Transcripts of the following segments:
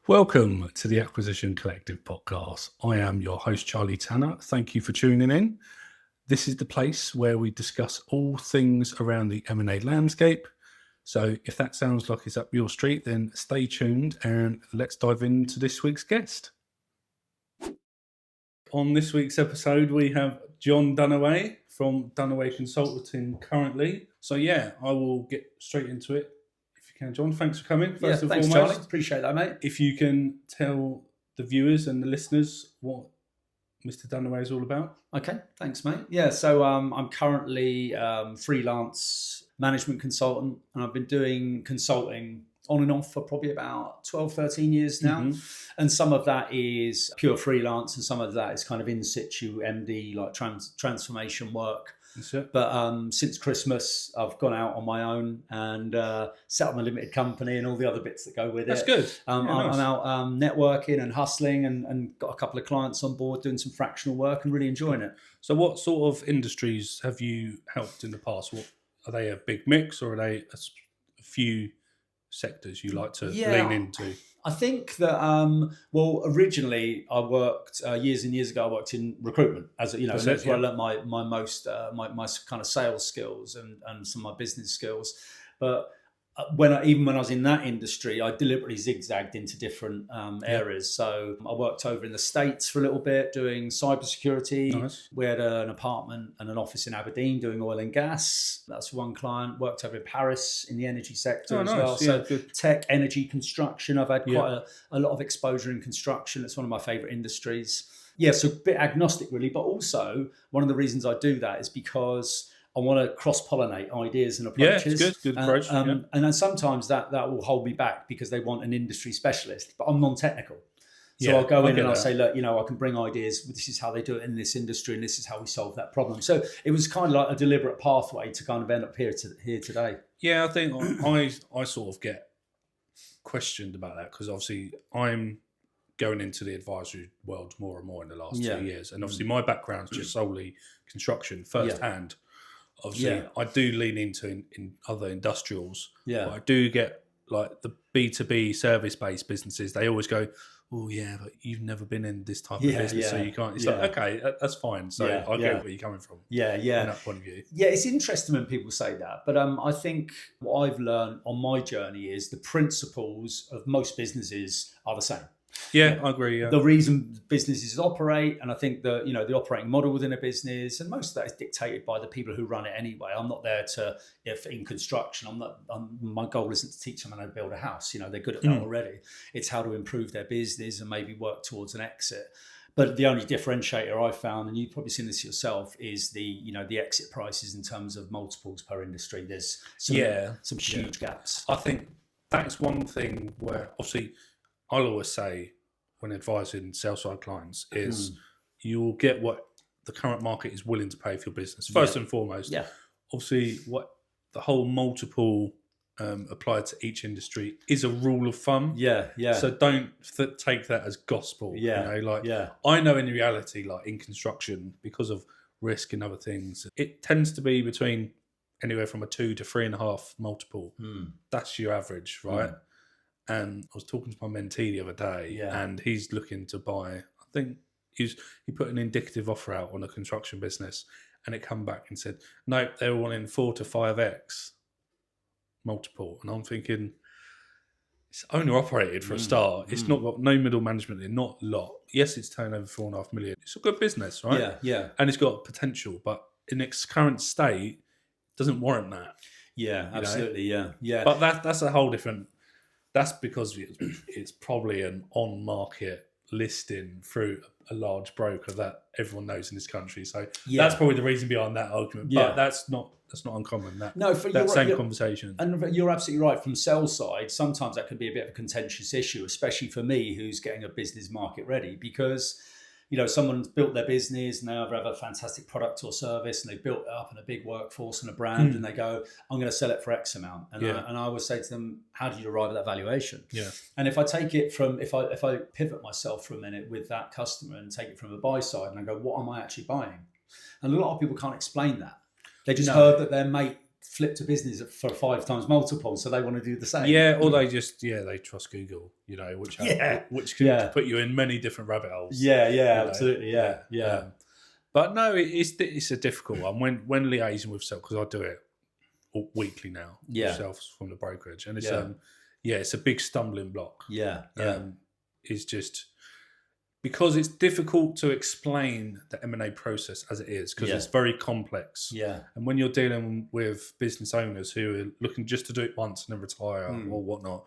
Welcome to the Acquisition Collective podcast. I am your host, Charlie Tanner. Thank you for tuning in. This is the place where we discuss all things around the M&A landscape. So if that sounds like it's up your street, then stay tuned and let's dive into this week's guest. On this week's episode, we have John Dunaway from Dunaway Consulting currently. So I will get straight into it. John, thanks for coming. Thanks, Charlie. Appreciate that, mate. If you can tell the viewers and the listeners what Mr. Dunaway is all about. Okay, thanks, mate. Yeah, so I'm currently freelance management consultant, and I've been doing consulting on and off for probably about 12, 13 years now. Mm-hmm. And some of that is pure freelance, and some of that is kind of in situ MD, like transformation work. But since Christmas, I've gone out on my own and set up my limited company and all the other bits that go with That's it. That's good. I'm out networking and hustling and got a couple of clients on board doing some fractional work and really enjoying it. So what sort of industries have you helped in the past? What, are they a big mix or are they a few sectors you like to lean into? I think that, originally I worked years and years ago. I worked in recruitment as that's where I learned my most my kind of sales skills and some of my business skills. But when I was in that industry, I deliberately zigzagged into different areas. So I worked over in the States for a little bit doing cybersecurity. Nice. We had an apartment and an office in Aberdeen doing oil and gas. That's one client. Worked over in Paris in the energy sector as well. Yeah, so good. Tech, energy, construction. I've had quite a lot of exposure in construction. It's one of my favorite industries. Yeah, so a bit agnostic really, but also one of the reasons I do that is because I want to cross-pollinate ideas and approaches. Yeah, it's good approach. And then sometimes that will hold me back because they want an industry specialist, but I'm non-technical. So I'll go in and I'll say, look, I can bring ideas. This is how they do it in this industry, and this is how we solve that problem. So it was kind of like a deliberate pathway to kind of end up here today. Yeah, I think I sort of get questioned about that because obviously I'm going into the advisory world more and more in the last 2 years. And obviously my background's just solely construction firsthand. Obviously, I do lean into in other industrials. Yeah, but I do get like the B2B service-based businesses. They always go, "Oh yeah, but you've never been in this type of business, so you can't." It's like, okay, that's fine. So I get where you're coming from. Yeah. From that point of view. Yeah, it's interesting when people say that, but I think what I've learned on my journey is the principles of most businesses are the same. Yeah, I agree. Yeah. The reason businesses operate, and I think the operating model within a business, and most of that is dictated by the people who run it anyway. I'm not there to, if in construction, my goal isn't to teach them how to build a house. They're good at that already. It's how to improve their business and maybe work towards an exit. But the only differentiator I've found, and you've probably seen this yourself, is the exit prices in terms of multiples per industry. There's some huge gaps. I think that's one thing where obviously I'll always say when advising sell-side clients is you'll get what the current market is willing to pay for your business, first and foremost. Yeah. Obviously, what the whole multiple applied to each industry is a rule of thumb. Yeah. So don't take that as gospel. Yeah. I know in reality, like in construction, because of risk and other things, it tends to be between anywhere from a 2 to 3.5 multiple. That's your average, right? And I was talking to my mentee the other day, and he's looking to buy. I think he put an indicative offer out on a construction business, and it come back and said, no, they were wanting 4 to 5x multiple. And I'm thinking, it's owner operated for a start. It's not got no middle management in, not a lot. Yes, it's turnover 4.5 million. It's a good business, right? Yeah. And it's got potential, but in its current state, it doesn't warrant that. Yeah, absolutely. Yeah. But that's a whole different. That's because it's probably an on-market listing through a large broker that everyone knows in this country. So that's probably the reason behind that argument. But that's not uncommon. That same conversation. And you're absolutely right. From sell side, sometimes that can be a bit of a contentious issue, especially for me, who's getting a business market ready, because someone's built their business and they either have a fantastic product or service and they've built it up in a big workforce and a brand and they go, I'm going to sell it for X amount. And I always say to them, how do you arrive at that valuation? Yeah. And if I take it from, if I pivot myself for a minute with that customer and take it from the buy side and I go, what am I actually buying? And a lot of people can't explain that. They just heard that their mate flipped a business for 5 times multiple, so they want to do the same. Yeah, or they just they trust Google, which can put you in many different rabbit holes. Absolutely, but no, it's a difficult one when liaising with sales, because I do it weekly now. Myself from the brokerage, and it's it's a big stumbling block. It's just because it's difficult to explain the M&A process as it is, because it's very complex. And when you're dealing with business owners who are looking just to do it once and then retire or whatnot,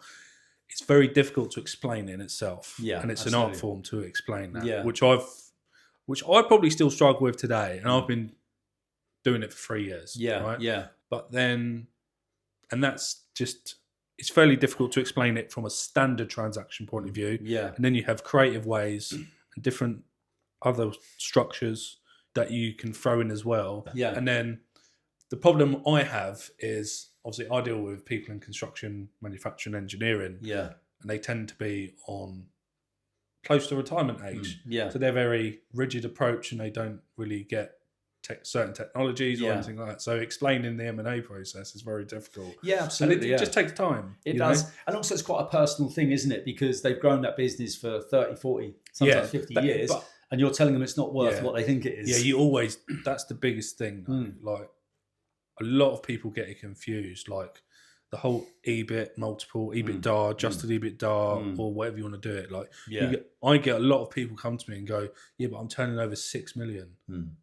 it's very difficult to explain in itself. And it's an art form to explain that, which I probably still struggle with today, and I've been doing it for 3 years. But then, and that's just, it's fairly difficult to explain it from a standard transaction point of view. And then you have creative ways and different other structures that you can throw in as well. And then the problem I have is, obviously I deal with people in construction, manufacturing, engineering. And they tend to be on close to retirement age. So they're very rigid approach, and they don't really get certain technologies or anything like that. So explaining the M&A process is very difficult. Absolutely. And it just takes time. It does. And also it's quite a personal thing, isn't it? Because they've grown that business for 30, 40, sometimes 50 years. And you're telling them it's not worth what they think it is. You always, that's the biggest thing. Like, a lot of people get it confused. Like, the whole EBIT multiple, EBITDA, adjusted EBITDA, or whatever you want to do it. Like, I get a lot of people come to me and go, but I'm turning over 6 million.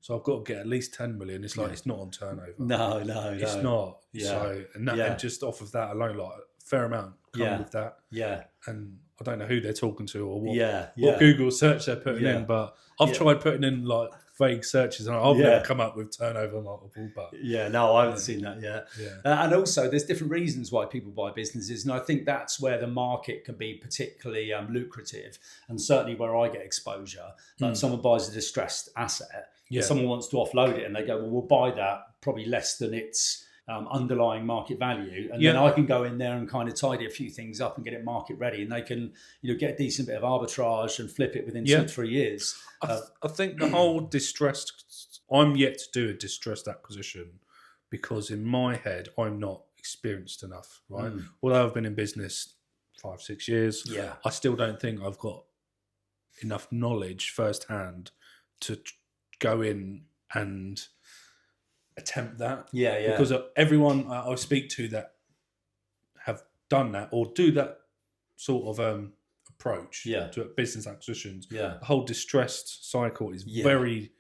So I've got to get at least 10 million. It's like, it's not on turnover. No. It's not. So, and just off of that alone, like, a fair amount come with that. And I don't know who they're talking to or what Google search they're putting in, but I've tried putting in like vague searches, and I've never come up with turnover multiple. But I haven't seen that yet. And also, there's different reasons why people buy businesses, and I think that's where the market can be particularly lucrative, and certainly where I get exposure. Like someone buys a distressed asset, someone wants to offload it, and they go, "Well, we'll buy that probably less than its underlying market value, and then I can go in there and kind of tidy a few things up and get it market ready, and they can get a decent bit of arbitrage and flip it within 2 to 3 years." I think the whole distressed, I'm yet to do a distressed acquisition, because in my head I'm not experienced enough, right? Although I've been in business 5-6 years, I still don't think I've got enough knowledge firsthand to go in and attempt that. Because everyone I speak to that have done that or do that sort of approach to business acquisitions, the whole distressed cycle is very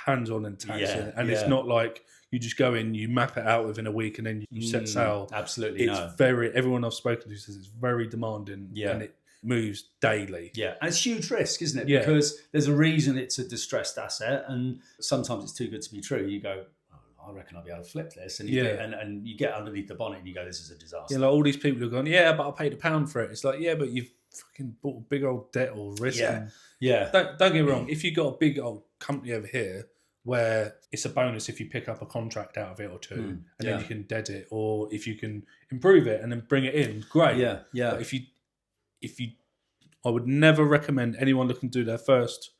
hands-on and taxing, and it's not like you just go in, you map it out within a week, and then you set sail. Absolutely, it's very, everyone I've spoken to says it's very demanding, and it moves daily. And it's huge risk, isn't it? Because there's a reason it's a distressed asset, and sometimes it's too good to be true. You go, I reckon I'll be able to flip this, and you get underneath the bonnet and you go, this is a disaster. Like all these people who are going, but I paid £1 for it. It's like, but you've fucking bought a big old debt or risk. Don't get me wrong. If you've got a big old company over here where it's a bonus if you pick up a contract out of it or two, and then you can dead it, or if you can improve it and then bring it in, great. But if you, I would never recommend anyone looking to do their first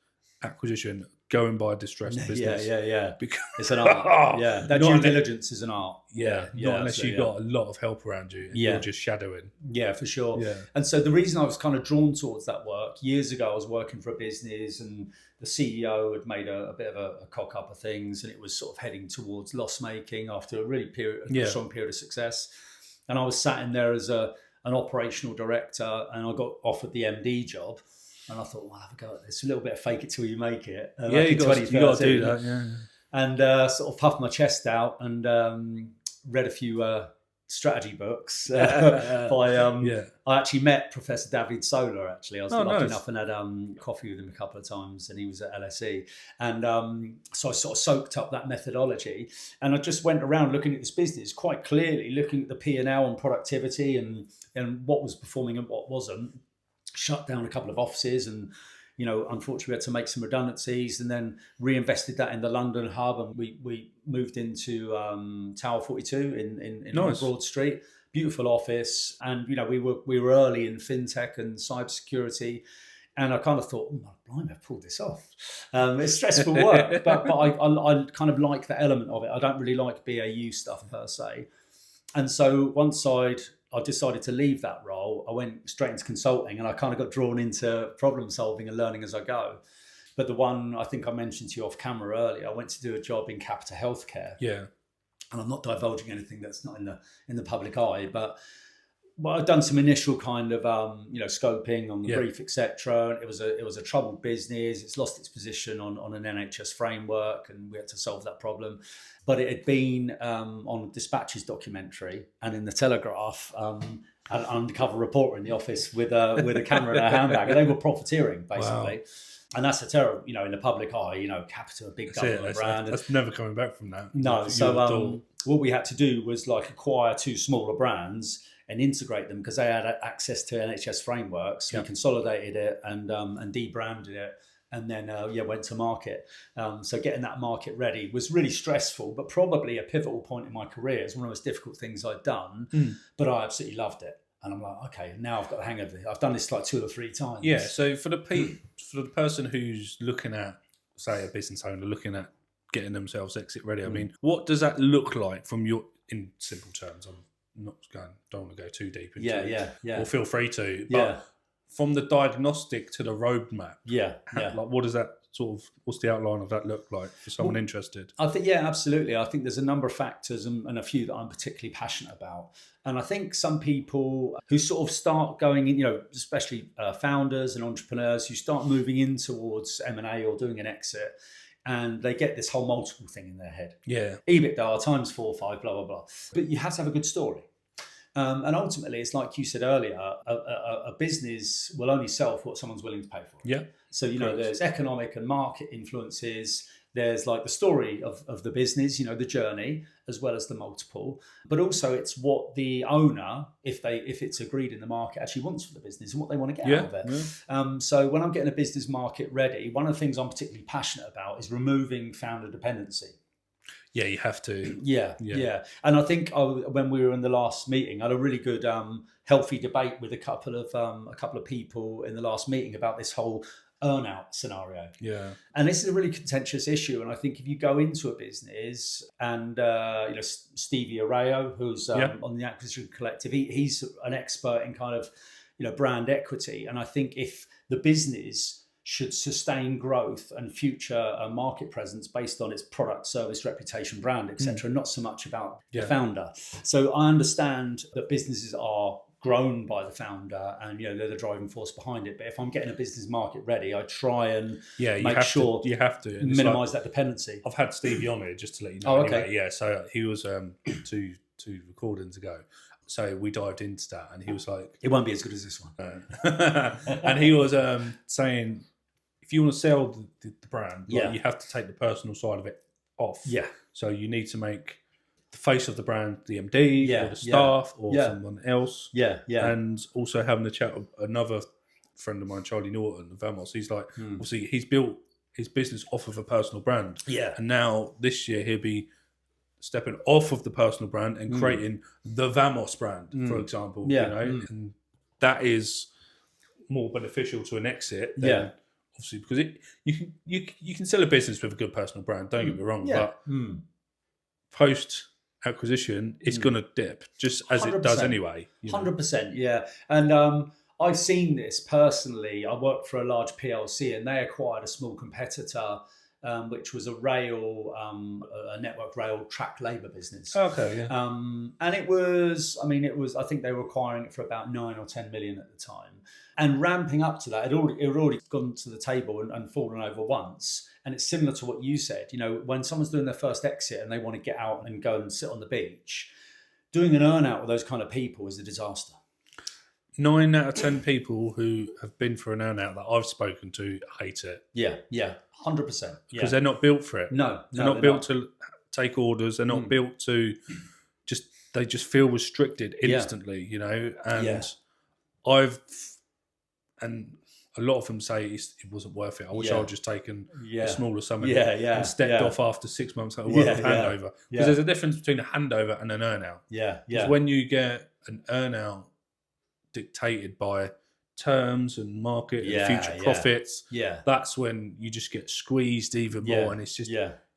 acquisition go and buy a distressed business. Because it's an art. That due diligence is an art. Not unless you've got a lot of help around you and you're just shadowing. For sure. And so the reason I was kind of drawn towards that work, years ago I was working for a business, and the CEO had made a bit of a cock up of things, and it was sort of heading towards loss making after a really strong period of success. And I was sat in there as an operational director, and I got offered the MD job. And I thought, I'll have a go at this. A little bit of fake it till you make it. You got to do that. And sort of puffed my chest out and read a few strategy books. I actually met Professor David Solar. Actually, I was lucky enough and had coffee with him a couple of times, and he was at LSE. And so I sort of soaked up that methodology, and I just went around looking at this business quite clearly, looking at the P&L and productivity and what was performing and what wasn't. Shut down a couple of offices, and unfortunately we had to make some redundancies, and then reinvested that in the London hub, and we moved into Tower 42 in Broad Street. Beautiful office, and we were early in fintech and cybersecurity, and I kind of thought, blimey, I've pulled this off. It's stressful work, but I kind of like the element of it. I don't really like BAU stuff per se. And so once I decided to leave that role, I went straight into consulting, and I kind of got drawn into problem solving and learning as I go. But the one I think I mentioned to you off camera earlier, I went to do a job in Capita Healthcare. Yeah. And I'm not divulging anything that's not in the public eye, but I'd done some initial kind of scoping on the brief, etc. It was a troubled business. It's lost its position on an NHS framework, and we had to solve that problem. But it had been on Dispatch's documentary and in the Telegraph, an undercover reporter in the office with a camera in her handbag, and they were profiteering basically. Wow. And that's a terrible, in the public eye, Capita, a big government brand. That's never coming back from that. No. So what we had to do was acquire two smaller brands and integrate them because they had access to NHS frameworks. So we consolidated it and debranded it, and then went to market. So getting that market ready was really stressful, but probably a pivotal point in my career. It's one of the most difficult things I'd done, but I absolutely loved it. And I'm like, okay, now I've got the hang of it. I've done this 2 or 3 times. Yeah. So for the person who's looking at, say, a business owner looking at getting themselves exit ready, I mean, what does that look like from in simple terms? I'm don't want to go too deep into it. Yeah. Or feel free to. But from the diagnostic to the roadmap. What does that what's the outline of that look like for someone interested? I think, absolutely. I think there's a number of factors and a few that I'm particularly passionate about. And I think some people who start going in, especially founders and entrepreneurs who start moving in towards M&A or doing an exit, and they get this whole multiple thing in their head. Yeah. EBITDA times 4 or 5, blah, blah, blah. But you have to have a good story. And ultimately, it's like you said earlier, a business will only sell for what someone's willing to pay for. Yeah. So, there's economic and market influences. There's the story of the business, the journey, as well as the multiple. But also it's what the owner, if it's agreed in the market, actually wants for the business and what they want to get out of it. Yeah. So when I'm getting a business market ready, one of the things I'm particularly passionate about is removing founder dependency. Yeah, you have to. Yeah. And I think when we were in the last meeting, I had a really good, healthy debate with a couple of people in the last meeting about this whole earnout scenario. Yeah. And this is a really contentious issue. And I think if you go into a business and, Stevie Arreo, who's on the Acquisition Collective, he's an expert in kind of, brand equity. And I think if the business should sustain growth and future market presence based on its product, service, reputation, brand, etc., not so much about the founder. So I understand that businesses are grown by the founder and they're the driving force behind it. But if I'm getting a business market ready, I try and make sure you have to minimize that dependency. I've had Stevie on here just to let you know. Oh, okay. Anyway. Yeah, so he was two recordings ago. So we dived into that, and he was like, "It won't be as good as this one." And he was saying, if you want to sell the brand, you have to take the personal side of it off. Yeah. So you need to make the face of the brand the MD or the staff or someone else. Yeah. And also having a chat with another friend of mine, Charlie Norton of Vamos. He's like, obviously, he's built his business off of a personal brand. Yeah. And now this year he'll be stepping off of the personal brand and creating the Vamos brand, for example. Yeah. And that is more beneficial to an exit than obviously, because you can sell a business with a good personal brand, don't get me wrong, but post acquisition it's going to dip just as 100%. It does anyway. 100%, yeah. And I've seen this personally. I worked for a large PLC and they acquired a small competitor, which was a network rail track labour business. Okay, yeah. And it was, I think they were acquiring it for about 9 or 10 million at the time. And ramping up to that, it had already gone to the table and fallen over once. And it's similar to what you said. When someone's doing their first exit and they want to get out and go and sit on the beach, doing an earnout with those kind of people is a disaster. 9 out of 10 people who have been for an earnout that I've spoken to hate it. Yeah, 100%. Because they're not built for it. No, they're not built to take orders. They're not built to they just feel restricted instantly, and a lot of them say it wasn't worth it. I wish I had just taken a smaller sum and stepped off after 6 months of work of handover. Because there's a difference between a handover and an earnout. Because when you get an earnout dictated by terms and market and future profits, that's when you just get squeezed even more, and it's just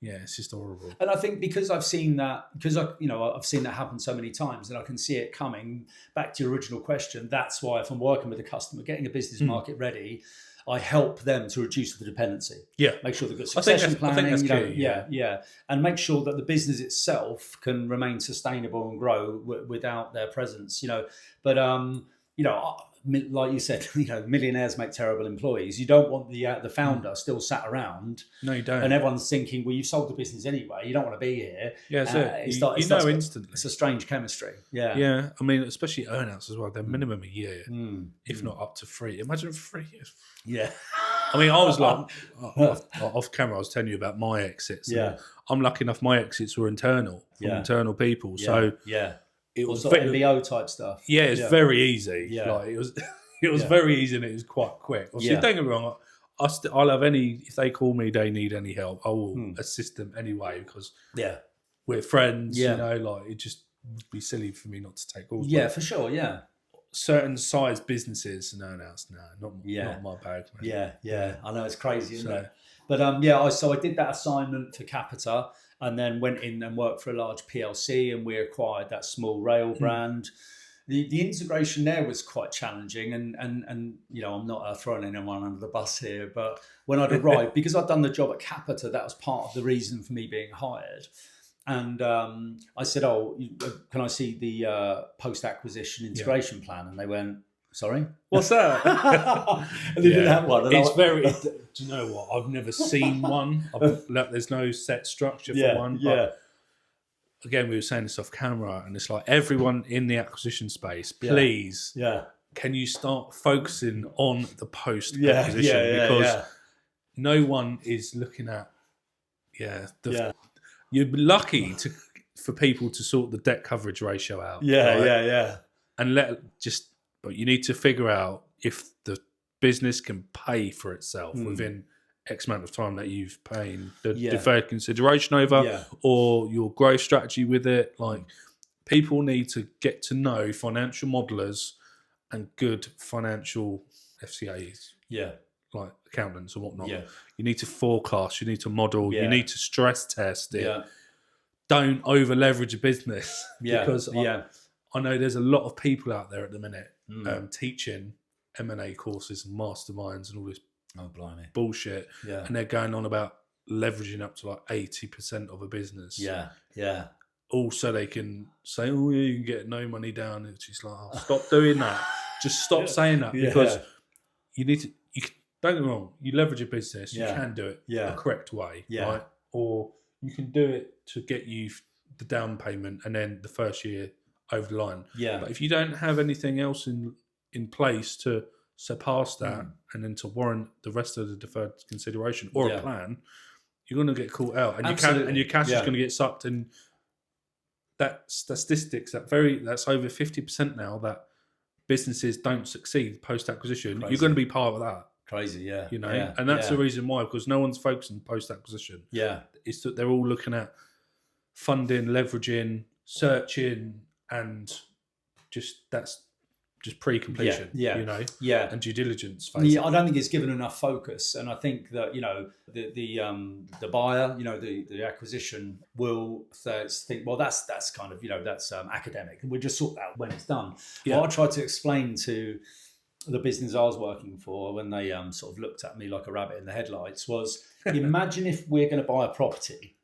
Yeah, it's just horrible. And I think because I've seen that, I've seen that happen so many times, and I can see it coming. Back to your original question, that's why if I'm working with a customer, getting a business market ready, I help them to reduce the dependency. Yeah, make sure they've got succession planning. I think that's key, and make sure that the business itself can remain sustainable and grow without their presence. But like you said, millionaires make terrible employees. You don't want the founder still sat around. No, you don't. And everyone's thinking, well, you've sold the business anyway. You don't want to be here. Yeah, so instantly. It's a strange chemistry. Yeah. Yeah. I mean, especially earnouts as well. They're minimum a year, if not up to 3. Imagine 3 years. Yeah. I mean, I was like, off camera, I was telling you about my exits. Yeah. I'm lucky enough, my exits were internal, from internal people. Yeah. So yeah. it was sort of MBO type stuff. Yeah, it's very easy. Yeah. Like it was very easy and it was quite quick. Obviously, don't get me wrong, I'll have if they call me, they need any help, I will assist them anyway because we're friends, it'd just be silly for me not to take calls. Yeah, for sure, yeah. Certain size businesses and earnouts, not my bag, man. Yeah. I know, it's crazy, isn't it? But so I did that assignment for Capita and then went in and worked for a large PLC and we acquired that small rail brand. The integration there was quite challenging and I'm not throwing anyone under the bus here, but when I'd arrived, because I'd done the job at Capita, that was part of the reason for me being hired. And I said, can I see the post-acquisition integration plan? And they went, sorry? What's that? And they didn't have one. And do you know what? I've never seen one. There's no set structure for one. But again, we were saying this off camera, and it's like everyone in the acquisition space, please, can you start focusing on the post-acquisition? Because no one is looking at, you'd be lucky for people to sort the debt coverage ratio out. And but you need to figure out if the business can pay for itself within X amount of time that you've paid the deferred consideration over or your growth strategy with it. Like, people need to get to know financial modelers and good financial FCAs. Like accountants and whatnot. You need to forecast, you need to model, you need to stress test it. Don't over leverage a business because I know there's a lot of people out there at the minute teaching M&A courses and masterminds and all this bullshit, and they're going on about leveraging up to like 80% of a business. Also, they can say, "Oh, yeah, you can get no money down." It's just like, stop doing that. Just stop saying that because you need to. Don't get me wrong. You leverage a business. You can do it the correct way, right? Or you can do it to get you the down payment and then the first year over the line. But if you don't have anything else in place to surpass that and then to warrant the rest of the deferred consideration or a plan, you're going to get caught out and your cash is going to get sucked. And that statistics that's over 50% now that businesses don't succeed post acquisition. You're going to be part of that. Crazy, and that's the reason why, because no one's focusing post acquisition. It's that they're all looking at funding, leveraging, searching, and that's just pre-completion, and due diligence phase. I don't think it's given enough focus, and I think that the buyer, the acquisition will think, well, that's kind of that's academic, and we'll just sort that out when it's done. What I tried to explain to the business I was working for when they sort of looked at me like a rabbit in the headlights was, imagine if we're going to buy a property,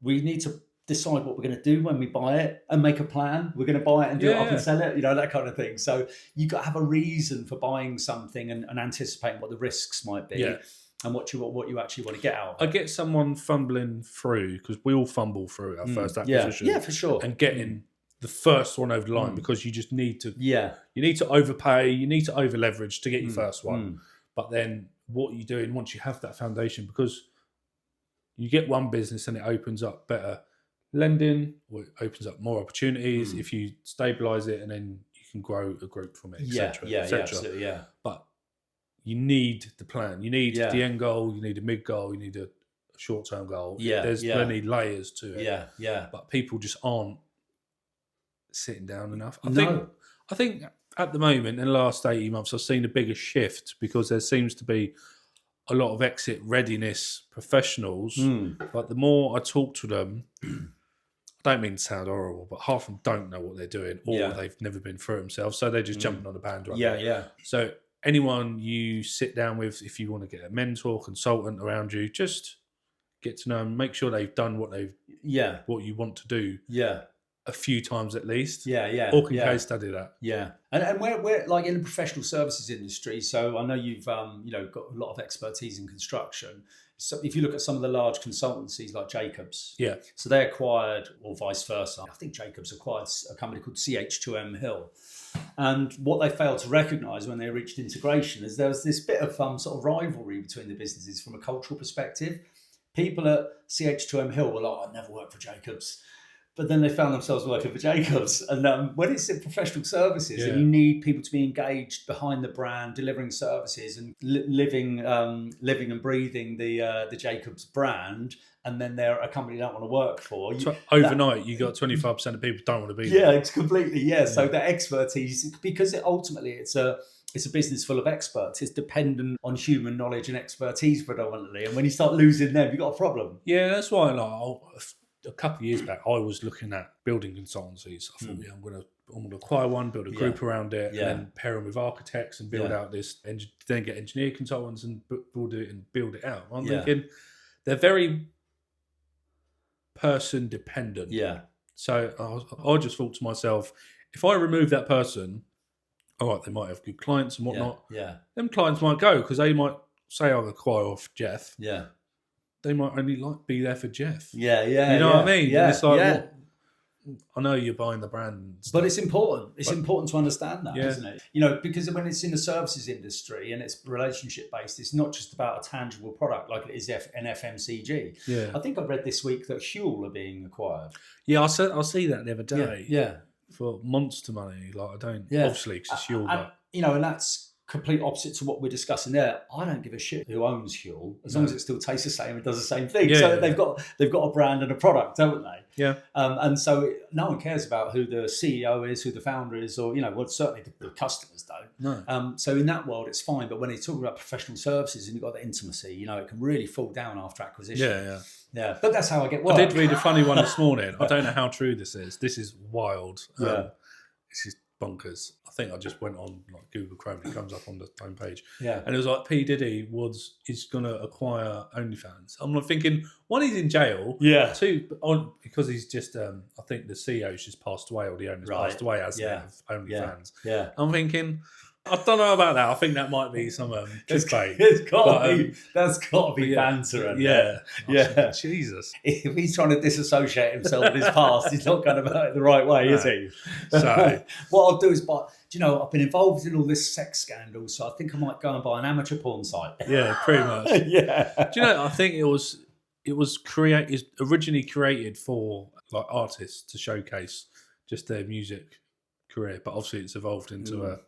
we need to decide what we're going to do when we buy it and make a plan. We're going to buy it and do it up and sell it, that kind of thing. So you got to have a reason for buying something and anticipating what the risks might be and what you actually want to get out. I get someone fumbling through, because we all fumble through our first acquisition. Yeah, for sure. And getting the first one over the line because you just need to. You need to overpay. You need to over leverage to get your first one. But then what you're doing once you have that foundation, because you get one business and it opens up better lending, or it opens up more opportunities if you stabilize it, and then you can grow a group from it, etc. Absolutely, But you need the plan. You need the end goal. You need a mid goal. You need a short-term goal. There's plenty layers to it. But people just aren't sitting down enough. I think at the moment, in the last 18 months, I've seen a bigger shift because there seems to be a lot of exit readiness professionals, but the more I talk to them, I don't mean to sound horrible, but half of them don't know what they're doing, or they've never been through it themselves, so they're just jumping on the bandwagon. Yeah. So anyone you sit down with, if you want to get a mentor, consultant around you, just get to know them, make sure they've done what you want to do. Yeah. A few times at least. Or can case study that. Yeah. And we're like in the professional services industry. So I know you've got a lot of expertise in construction. So if you look at some of the large consultancies like Jacobs, so they acquired, or vice versa. I think Jacobs acquired a company called CH2M Hill. And what they failed to recognise when they reached integration is there was this bit of sort of rivalry between the businesses from a cultural perspective. People at CH2M Hill were like, "I never worked for Jacobs." But then they found themselves working for Jacobs. And when it's in professional services and you need people to be engaged behind the brand, delivering services and living and breathing the Jacobs brand, and then they're a company you don't want to work for. Overnight, you got 25% of people don't want to be there. Yeah, it's completely, So the expertise, because ultimately it's a business full of experts. It's dependent on human knowledge and expertise predominantly. And when you start losing them, you've got a problem. Yeah, that's why a couple of years back, I was looking at building consultancies. I thought, I'm going to acquire one, build a group around it, and then pair them with architects and build out this, then get engineer consultants and build it out. I'm thinking they're very person dependent. Yeah. So I just thought to myself, if I remove that person, all right, they might have good clients and whatnot. Yeah. Them clients might go because they might say, I'll acquire off Jeff. Yeah. They might only be there for Jeff. Yeah. You know what I mean? Yeah. And it's like, I know you're buying the brand, but it's important. It's important to understand that, isn't it? Because when it's in the services industry and it's relationship based, it's not just about a tangible product like it is an FMCG. Yeah. I think I read this week that Huel are being acquired. Yeah, I'll see that the other day. Yeah. For monster money, like I don't obviously because it's Huel, and that's complete opposite to what we're discussing there. I don't give a shit who owns Huel as long as it still tastes the same and does the same thing. They've got a brand and a product, haven't they? Yeah. And so no one cares about who the CEO is, who the founder is, or certainly the customers don't. No. So in that world, it's fine. But when you're talking about professional services and you've got the intimacy, it can really fall down after acquisition. Yeah. But that's how I get work. I did read a funny one this morning. I don't know how true this is. This is wild. This is bonkers. I think I just went on like Google Chrome. It comes up on the homepage. Yeah. And it was like P Diddy is going to acquire OnlyFans. I'm like thinking, one, he's in jail. Yeah. Two, because he's just I think the CEO's just passed away, or the owner's passed away as they have OnlyFans. Yeah. I'm thinking, I don't know about that. I think that might be some clickbait. That's got to be banter. Yeah. Jesus. If he's trying to disassociate himself with his past, he's not going about it the right way, is he? So what I'll do is I've been involved in all this sex scandal, so I think I might go and buy an amateur porn site. Yeah, pretty much. Yeah. Do you know? I think it was originally created for like artists to showcase just their music career, but obviously it's evolved into a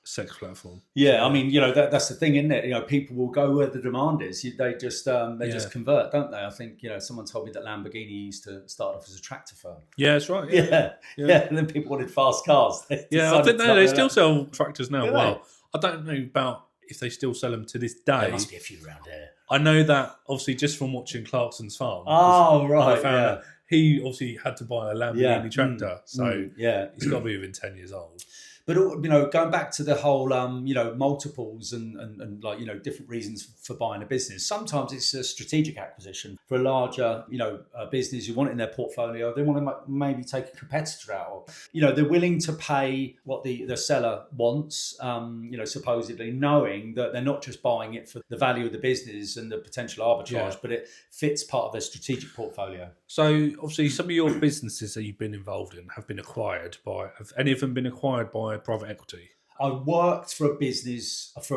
sex platform. Yeah, I mean, that's the thing, isn't it? People will go where the demand is. They just convert, don't they? I think someone told me that Lamborghini used to start off as a tractor firm. Yeah, that's right. Yeah. And then people wanted fast cars. I think they still sell tractors now. Well, I don't know about if they still sell them to this day. There must be a few around here. I know that obviously just from watching Clarkson's Farm. Oh right, I found that he obviously had to buy a Lamborghini tractor, so he's got to be within 10 years old. But going back to the whole multiples and different reasons for buying a business. Sometimes it's a strategic acquisition for a larger a business. You want it in their portfolio. They want to maybe take a competitor out. They're willing to pay what the seller wants. Supposedly knowing that they're not just buying it for the value of the business and the potential arbitrage, but it fits part of their strategic portfolio. So obviously, some of your businesses that you've been involved in have been acquired by. Have any of them been acquired by private equity? I worked for a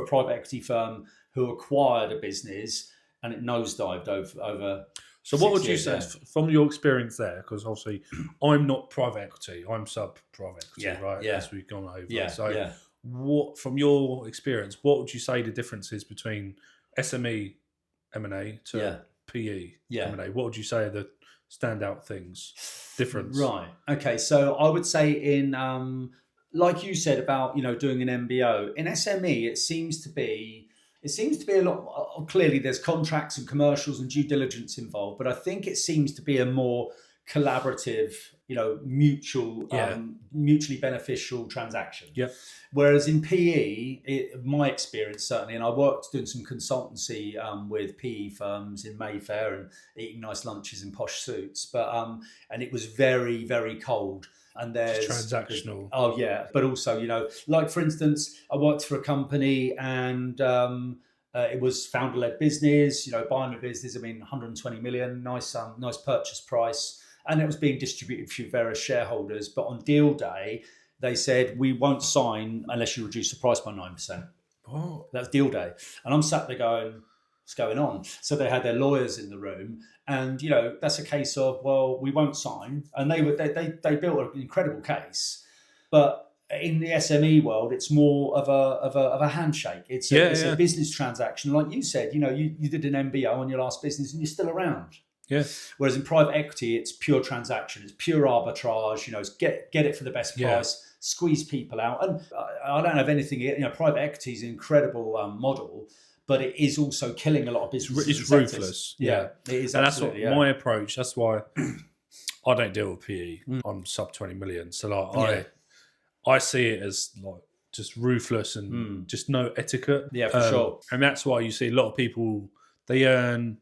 private equity firm who acquired a business, and it nosedived over. So what would you say from your experience there? Because obviously, I'm not private equity; I'm sub private equity, right? Yeah. As we've gone over. Yeah. So, what from your experience, what would you say the difference is between SME M&A to PE M&A? What would you say are the standout things, difference? Right. Okay. So I would say in like you said about doing an MBO in SME, it seems to be it seems to be a lot. Clearly, there's contracts and commercials and due diligence involved, but I think it seems to be a more collaborative, mutually beneficial transaction. Yeah. Whereas in PE, my experience certainly, and I worked doing some consultancy with PE firms in Mayfair and eating nice lunches in posh suits, but and it was very, very cold. And there's transactional. Oh yeah, but also like for instance, I worked for a company and. It was founder-led business, buying a business. 120 million, nice purchase price, and it was being distributed through various shareholders. But on deal day, they said we won't sign unless you reduce the price by 9%. Oh, That's deal day, and I'm sat there going, "What's going on?" So they had their lawyers in the room, and that's a case of, well, we won't sign, and they built an incredible case, but. In the SME world, it's more of a handshake. It's a business transaction, like you said. You did an MBO on your last business, and you're still around. Yeah. Whereas in private equity, it's pure transaction. It's pure arbitrage. It's get it for the best price, squeeze people out. And I don't have anything. Private equity is an incredible model, but it is also killing a lot of businesses. It's ruthless. Yeah, it is. And that's what my approach. That's why I don't deal with PE. I'm sub 20 million. So I see it as like just ruthless and just no etiquette. Yeah, for sure. And that's why you see a lot of people, they earn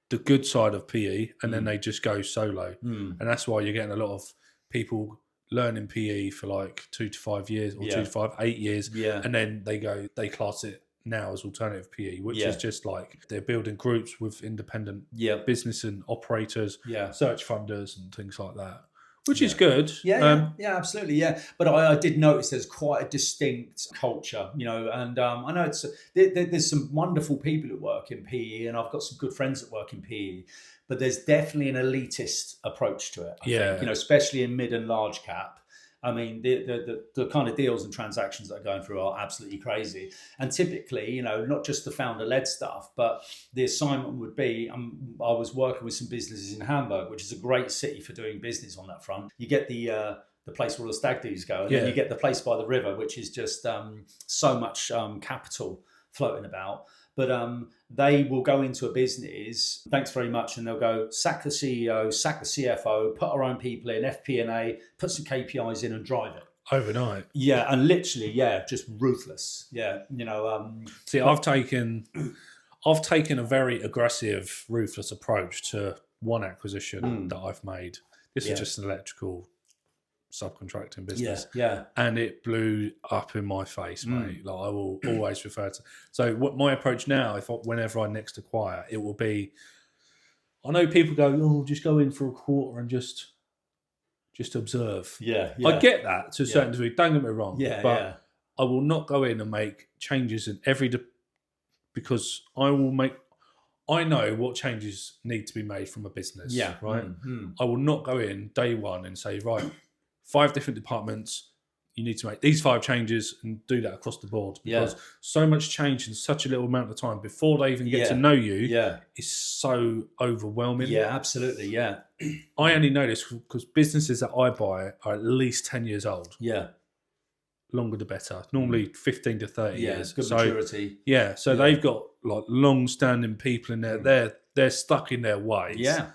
the good side of PE and then they just go solo. And that's why you're getting a lot of people learning PE for like 2 to 5 years or 2 to 5, 8 years. Yeah. And then they class it now as alternative PE, which is just like they're building groups with independent business and operators, search funders and things like that. Which is good. Yeah, absolutely, yeah. But I did notice there's quite a distinct culture, and I know there's some wonderful people who work in PE, and I've got some good friends that work in PE, but there's definitely an elitist approach to it. I think, especially in mid and large cap. The kind of deals and transactions that are going through are absolutely crazy. And typically, not just the founder-led stuff, but the assignment would be, I was working with some businesses in Hamburg, which is a great city for doing business on that front. You get the place where all the stag do's go, and then you get the place by the river, which is just so much capital floating about. But they will go into a business, thanks very much, and they'll go, sack the CEO, sack the CFO, put our own people in, FP&A, put some KPIs in and drive it. Overnight. Yeah, and literally, just ruthless. Yeah, See, I've taken a very aggressive, ruthless approach to one acquisition that I've made. This is just an electrical subcontracting business, and it blew up in my face, mate. Like I will always refer to. So what my approach now, whenever I next acquire, it will be. I know people go, just go in for a quarter and just observe. Yeah. I get that to a certain degree. Don't get me wrong, but I will not go in and make changes in because I know what changes need to be made from a business. Yeah, right. I will not go in day one and say, right, 5 different departments, you need to make these 5 changes and do that across the board, because so much change in such a little amount of time before they even get to know you is so overwhelming. Yeah, absolutely. Yeah. I only know this because businesses that I buy are at least 10 years old. Yeah. Longer the better. Normally 15 to 30 years. Good maturity. Yeah. So they've got like long-standing people in there. They're stuck in their ways. Yeah.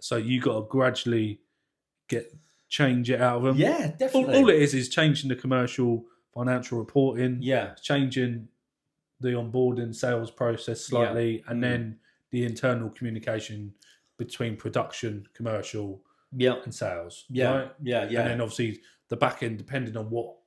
So you got to gradually change it out of them. Yeah, definitely. All it is changing the commercial financial reporting. Yeah. Changing the onboarding sales process slightly, and then the internal communication between production, commercial, and sales. Yeah. Right? Yeah. And then obviously the back end, depending on what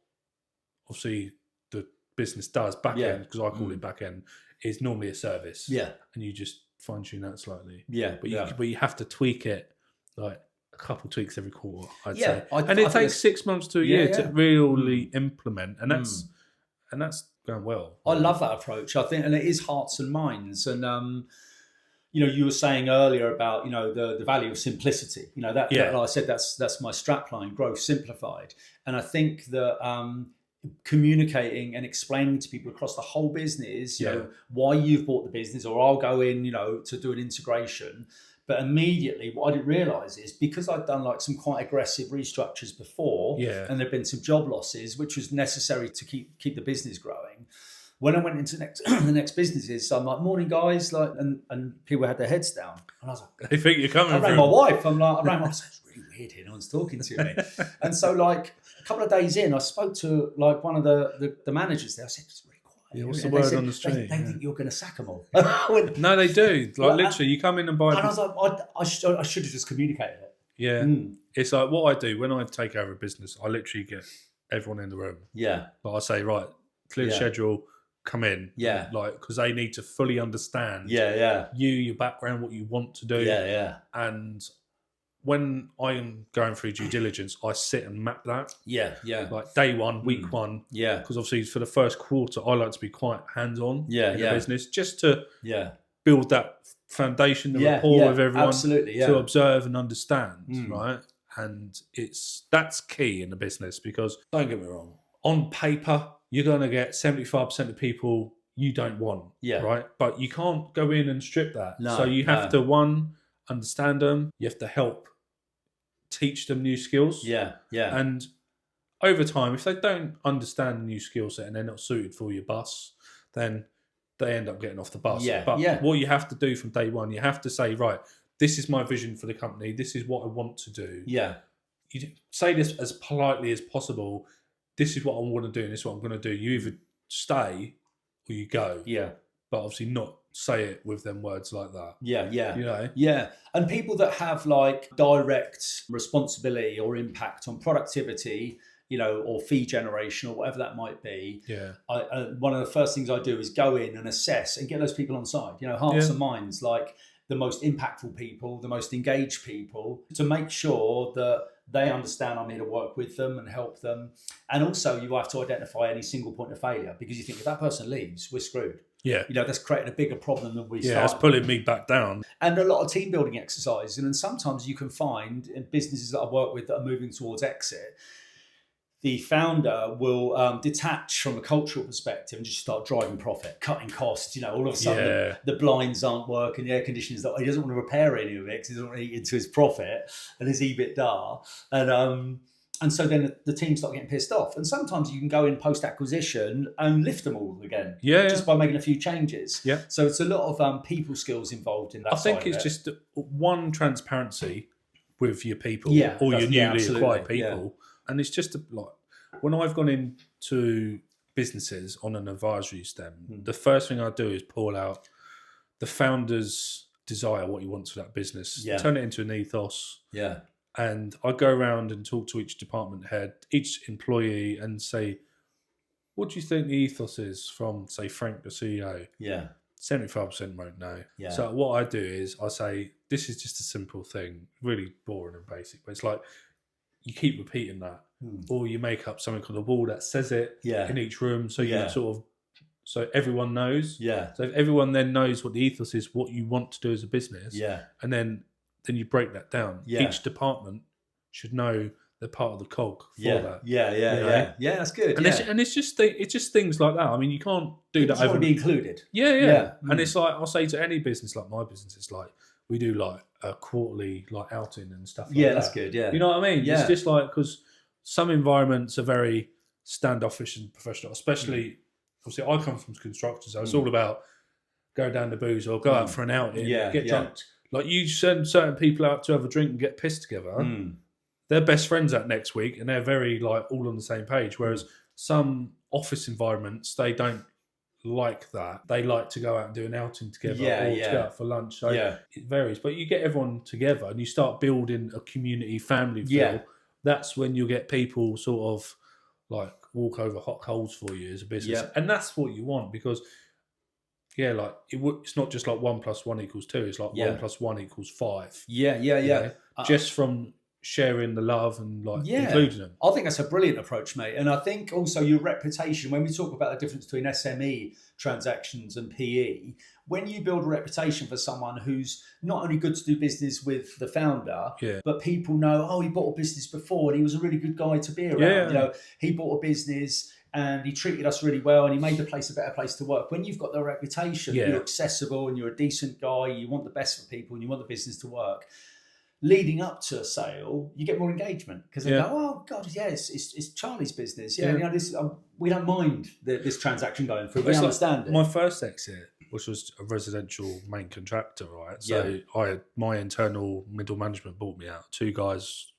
obviously the business does, back end, because I call it back end, is normally a service. Yeah. And you just fine tune that slightly. Yeah. But you have to tweak it like a couple tweaks every quarter, I'd say. And it takes 6 months to a year to really implement, and that's going well. I love that approach. I think, and it is hearts and minds. And you were saying earlier about the value of simplicity. That like I said, that's my strapline: growth simplified. And I think that communicating and explaining to people across the whole business, why you've bought the business, or I'll go in, to do an integration. But immediately, what I didn't realise is, because I'd done like some quite aggressive restructures before, and there'd been some job losses, which was necessary to keep the business growing. when I went into the next businesses, so I'm like, morning guys, like, and people had their heads down. And I was like, They think you're coming I rang from. my wife. I rang my wife. It's really weird here. No one's talking to me. And so like a couple of days in, I spoke to like one of the managers there. I said, it's really quiet. Yeah, what's the and they word said, on the street? They think you're going to sack them all. No, they do. Like Well, literally, you come in and buy. And I was like, I should have just communicated it. Yeah. It's like what I do when I take over a business, I literally get everyone in the room. Yeah. But I say, right, clear schedule, come in. Yeah. Like, because they need to fully understand Yeah. you, your background, what you want to do. Yeah. And when I'm going through due diligence, I sit and map that. Yeah. Like day one, week one. Yeah. Because obviously for the first quarter, I like to be quite hands-on in the business just to build that foundation, the rapport with everyone, to observe and understand, right? And that's key in the business because, don't get me wrong, on paper, you're going to get 75% of people you don't want, right? But you can't go in and strip that. So you have to, one, understand them. You have to help teach them new skills. Yeah. And over time, if they don't understand the new skill set and they're not suited for your bus, then they end up getting off the bus. But what you have to do from day one, you have to say, right, this is my vision for the company. This is what I want to do. Yeah. You say this as politely as possible. This is what I want to do and this is what I'm going to do. You either stay or you go. Yeah. But obviously not say it with them words like that. Yeah. You know? Yeah. And people that have like direct responsibility or impact on productivity, you know, or fee generation or whatever that might be. Yeah. One of the first things I do is go in and assess and get those people on side, you know, hearts and minds, like the most impactful people, the most engaged people, to make sure that they understand I'm here to work with them and help them. And also you have to identify any single point of failure because you think if that person leaves, we're screwed. Yeah. You know, that's creating a bigger problem than we started. Yeah, it's pulling me back down. And a lot of team building exercises. And then sometimes you can find in businesses that I work with that are moving towards exit, the founder will detach from a cultural perspective and just start driving profit, cutting costs. You know, all of a sudden the blinds aren't working, the air conditioners, he doesn't want to repair any of it because he doesn't want to eat into his profit and his EBITDA. And so then the team start getting pissed off. And sometimes you can go in post-acquisition and lift them all again. Just by making a few changes. Yeah. So it's a lot of people skills involved in that. I think it's just one, transparency with your people or your newly acquired people. And it's just like when I've gone into businesses on an advisory stem, the first thing I do is pull out the founder's desire, what he wants for that business, turn it into an ethos. Yeah. And I go around and talk to each department head, each employee, and say, what do you think the ethos is from, say, Frank, the CEO? Yeah. 75% won't know. Yeah. So what I do is I say, this is just a simple thing, really boring and basic, but it's like, you keep repeating that, or you make up something on the wall that says it in each room, so you sort of, so everyone knows. Yeah. So if everyone then knows what the ethos is, what you want to do as a business, and then you break that down. Yeah. Each department should know they're part of the cog for that. Yeah, that's good. And it's just things like that. I mean, you can't do that. You want to be included. Yeah. And it's like I'll say to any business, like my business, it's like we do like a quarterly like outing and stuff like that. That's good, You know what I mean? Yeah. It's just like, because some environments are very standoffish and professional, especially, obviously I come from construction, so it's all about go down the booze or go out for an outing, get drunk. Like you send certain people out to have a drink and get pissed together, they're best friends that next week and they're very like all on the same page. Whereas some office environments, they don't like that. They like to go out and do an outing together or to go out for lunch. So it varies. But you get everyone together and you start building a community family feel. That's when you'll get people sort of like walk over hot coals for you as a business. And that's what you want because like it's not just like 1 + 1 = 2. It's like 1 + 1 = 5. Yeah. Just from sharing the love and like including them. I think that's a brilliant approach, mate. And I think also your reputation, when we talk about the difference between SME transactions and PE, when you build a reputation for someone who's not only good to do business with the founder, but people know, he bought a business before and he was a really good guy to be around. You know, he bought a business and he treated us really well and he made the place a better place to work. When you've got the reputation, you're accessible and you're a decent guy, you want the best for people and you want the business to work, leading up to a sale, you get more engagement because they go, "Oh God, yeah, it's Charlie's business. Yeah, you know, this we don't mind this transaction going through. We understand it." My first exit, which was a residential main contractor, right? So my internal middle management bought me out. Two guys,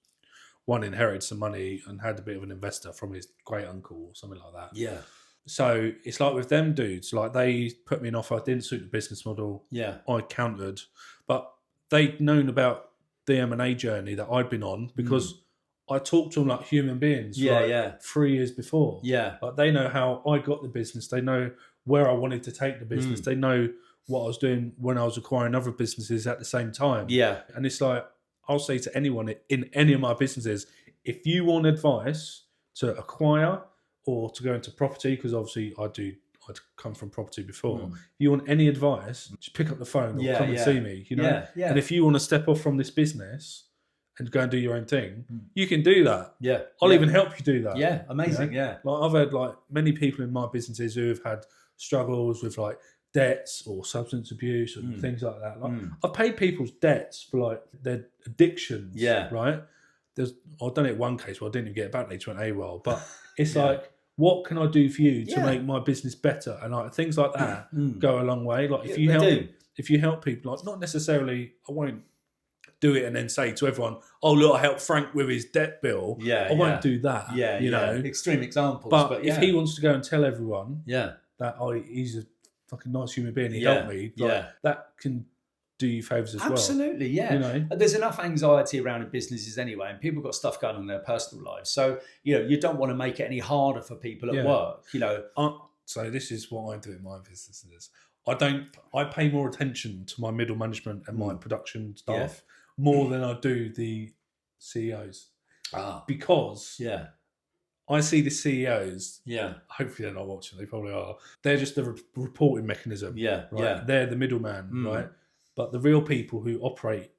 one inherited some money and had a bit of an investor from his great uncle or something like that. Yeah. So it's like with them dudes, like they put me an offer, didn't suit the business model. Yeah. I countered, but they'd known about the M&A journey that I'd been on because I talked to them like human beings. Yeah, 3 years before. Yeah. Like they know how I got the business. They know where I wanted to take the business. They know what I was doing when I was acquiring other businesses at the same time. Yeah. And it's like, I'll say to anyone in any of my businesses, if you want advice to acquire or to go into property, because obviously I'd come from property before. If you want any advice, just pick up the phone or come and see me, you know? Yeah. And if you want to step off from this business and go and do your own thing, you can do that. Yeah. I'll even help you do that. Yeah, amazing, Like I've had like many people in my businesses who have had struggles with like debts or substance abuse and things like that. Like I've paid people's debts for like their addictions. Yeah. Right? I've done it one case where I didn't even get it back, they went AWOL. But it's like, what can I do for you to make my business better? And like things like that go a long way. Like if you help people, like not necessarily, I won't do it and then say to everyone, "Oh look, I helped Frank with his debt bill." I won't do that. You know, extreme examples. But if he wants to go and tell everyone, that he's a fucking nice human being, he helped me. Like, that can do you favours as well. Absolutely, yeah. You know? There's enough anxiety around in businesses anyway, and people got stuff going on in their personal lives. So, you know, you don't want to make it any harder for people at work, you know. So this is what I do in my businesses. I pay more attention to my middle management and my production staff more than I do the CEOs. Because I see the CEOs. Hopefully they're not watching. They probably are. They're just the reporting mechanism. Right? They're the middleman, right? But the real people who operate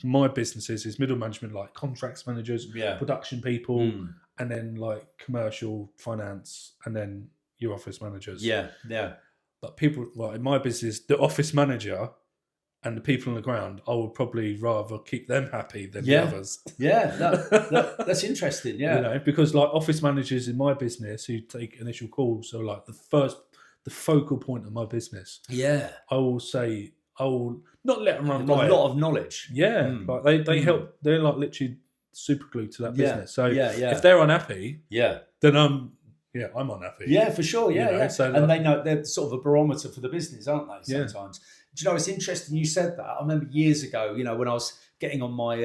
my businesses is middle management, like contracts managers, production people, and then like commercial, finance, and then your office managers. But people, like in my business, the office manager and the people on the ground, I would probably rather keep them happy than the others. That's interesting. You know, because like office managers in my business who take initial calls, so like the focal point of my business. I will say, I will not let them run riot. A lot of knowledge. Like they help. They're like literally super glued to that business. So if they're unhappy, then I'm unhappy. Yeah, for sure. You know? So and they know they're sort of a barometer for the business, aren't they? Sometimes. Do you know, it's interesting you said that. I remember years ago, you know, when I was getting on my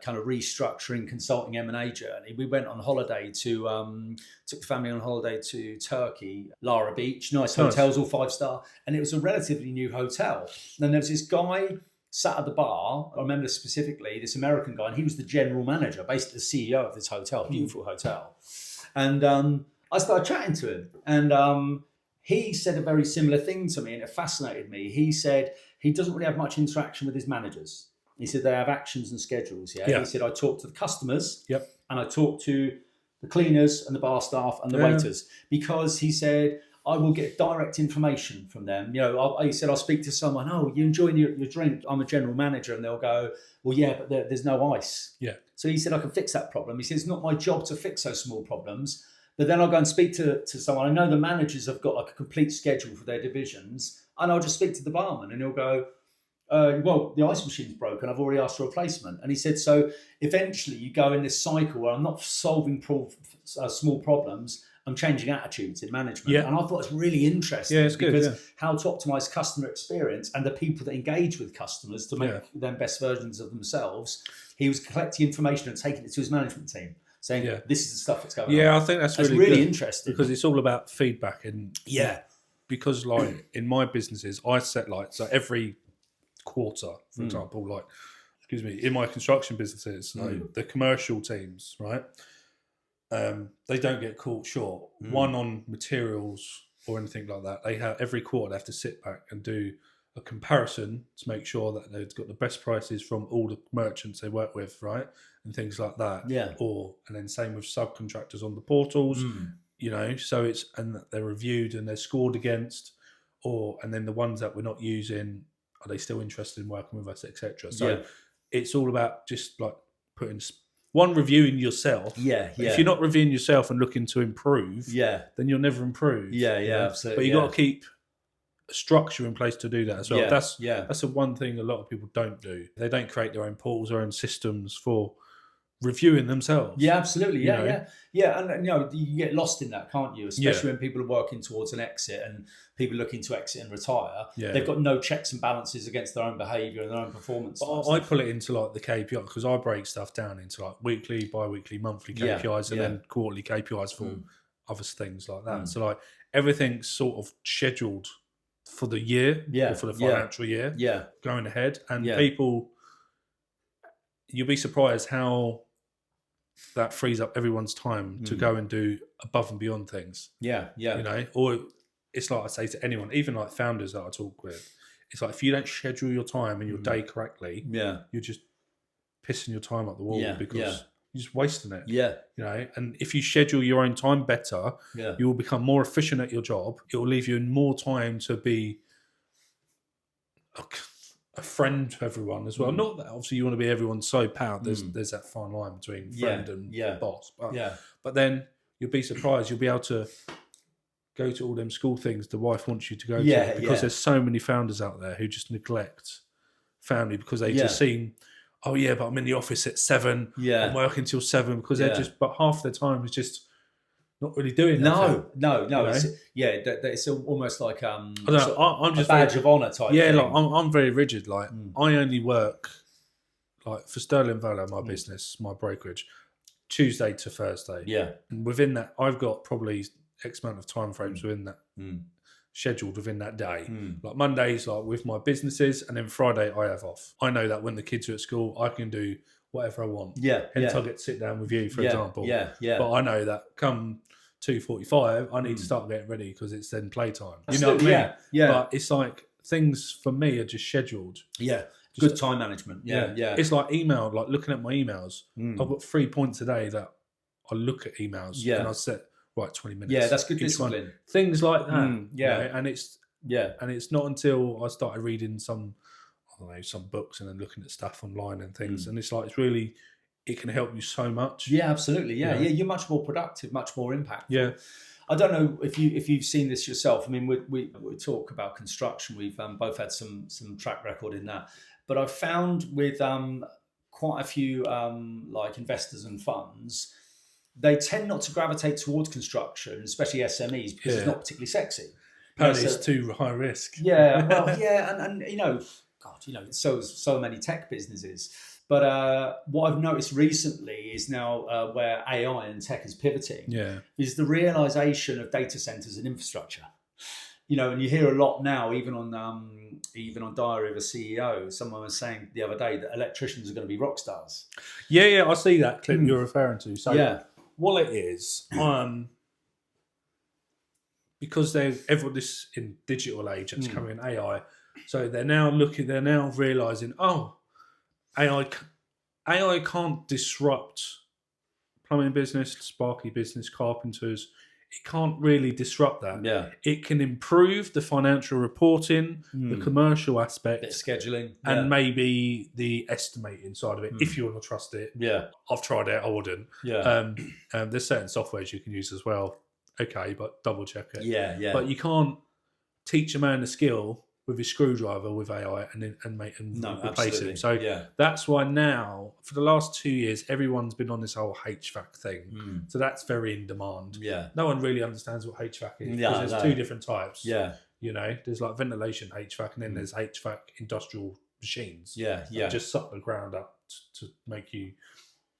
kind of restructuring consulting M&A journey, we went on holiday to took the family on holiday to Turkey, Lara Beach, nice hotels, all 5-star, and it was a relatively new hotel. And there was this guy sat at the bar. I remember specifically this American guy, and he was the general manager, basically the CEO of this hotel, beautiful hotel. And I started chatting to him, and he said a very similar thing to me, and it fascinated me. He said he doesn't really have much interaction with his managers. He said they have actions and schedules. He said I talk to the customers, and I talk to the cleaners and the bar staff and the waiters, because he said I will get direct information from them. You know, he said I'll speak to someone. Oh, you enjoying your drink? I'm a general manager, and they'll go, well, yeah, but there's no ice. So he said I can fix that problem. He said it's not my job to fix those small problems. But then I'll go and speak to someone. I know the managers have got like a complete schedule for their divisions, and I'll just speak to the barman, and he'll go, well, the ice machine's broken. I've already asked for a replacement. And he said, so eventually you go in this cycle where I'm not solving small problems, I'm changing attitudes in management. And I thought it's really interesting because how to optimize customer experience and the people that engage with customers to make them best versions of themselves. He was collecting information and taking it to his management team, saying, this is the stuff that's going on. I think that's really interesting. Because it's all about feedback. And because like in my businesses, I set like, so every quarter, for example, like, in my construction businesses, like the commercial teams, right? They don't get caught short. One on materials or anything like that. They have every quarter they have to sit back and do a comparison to make sure that they've got the best prices from all the merchants they work with, right? And things like that. And then same with subcontractors on the portals, you know, so and they're reviewed and they're scored against, and then the ones that we're not using, are they still interested in working with us, etc. So it's all about just like putting reviewing yourself. Yeah. If you're not reviewing yourself and looking to improve, Yeah. then you'll never improve. Yeah. you know? Absolutely. But you got to keep a structure in place to do that as well. Yeah. That's the one thing a lot of people don't do. They don't create their own portals, their own systems for reviewing themselves. Yeah, absolutely. Yeah, You know? yeah. And you can get lost in that, can't you? Especially when people are working towards an exit and people looking to exit and retire. Yeah. They've got no checks and balances against their own behaviour and their own performance. I pull it into like the KPI because I break stuff down into like weekly, bi-weekly, monthly KPIs and then quarterly KPIs for other things like that. So like everything's sort of scheduled for the year or for the financial year going ahead. And people, you'll be surprised how that frees up everyone's time to go and do above and beyond things. Yeah. You know, or it's like I say to anyone, even like founders that I talk with, it's like if you don't schedule your time and your day correctly, you're just pissing your time up the wall because you're just wasting it. Yeah. You know, and if you schedule your own time better, you will become more efficient at your job. It will leave you more time to be a friend to everyone as well. Not that obviously you want to be everyone's so pal. There's that fine line between friend and boss. But then you'll be surprised. You'll be able to go to all them school things the wife wants you to go to because there's so many founders out there who just neglect family because they've just seen, oh yeah, but I'm in the office at 7. I'm working till 7 because they're just. But half their time is just not really doing that. No. It's almost like I'm just a badge of honour type. Yeah, thing. like I'm very rigid. Like I only work like for Sterling Valor, my business, my brokerage, Tuesday to Thursday. Yeah, and within that, I've got probably X amount of time frames within that scheduled within that day. Like Mondays, like with my businesses, and then Friday I have off. I know that when the kids are at school, I can do whatever I want. Hence I get to sit down with you, for example. But I know that come 2:45, I need to start getting ready because it's then playtime. You know what I mean? But it's like things for me are just scheduled. Good time management. It's like email, like looking at my emails. I've got 3 points a day that I look at emails and I set 20 minutes. Yeah, that's good discipline. One. Things like that. You know, and it's not until I started reading some books and then looking at stuff online and things, and it's like it can help you so much. Yeah, absolutely. Yeah, you're much more productive, much more impactful. I don't know if you've seen this yourself. I mean, we talk about construction. We've both had some track record in that, but I've found with quite a few like investors and funds, they tend not to gravitate towards construction, especially SMEs, because it's not particularly sexy. Apparently, it's too high risk. Yeah, well, and you know, God, you know, so many tech businesses. But what I've noticed recently is now where AI and tech is pivoting is the realization of data centers and infrastructure. You know, and you hear a lot now, even on Diary of a CEO, someone was saying the other day that electricians are going to be rock stars. Yeah, I see that clip you're referring to. So what it is, because this in digital age, it's coming in AI. So they're now realizing, AI can't disrupt plumbing business, sparky business, carpenters. It can't really disrupt that. Yeah. It can improve the financial reporting, the commercial aspect, bit of scheduling, and maybe the estimating side of it, if you want to trust it. Yeah. I've tried it, I wouldn't. Yeah. There's certain softwares you can use as well. Okay, but double check it. Yeah. But you can't teach a man a skill with his screwdriver with AI and replace him. So that's why now, for the last 2 years, everyone's been on this whole HVAC thing. So that's very in demand. Yeah. No one really understands what HVAC is because there's 2 different types. Yeah. You know, there's like ventilation HVAC and then there's HVAC industrial machines. Yeah. That just suck the ground up to make you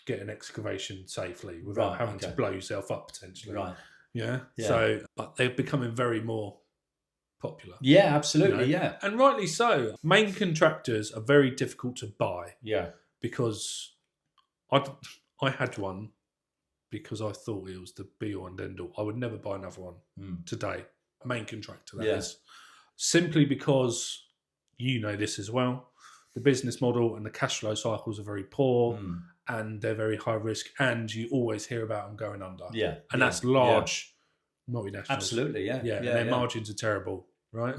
get an excavation safely without having to blow yourself up potentially. Right. Yeah. So, but they're becoming very more popular. Yeah, absolutely. You know? Yeah. And rightly so. Main contractors are very difficult to buy. Yeah. Because I had one because I thought it was the be all and end all. I would never buy another one today. A main contractor, that is. Simply because you know this as well. The business model and the cash flow cycles are very poor and they're very high risk, and you always hear about them going under. Yeah. And that's large multinationals. Absolutely, yeah. And their margins are terrible, right?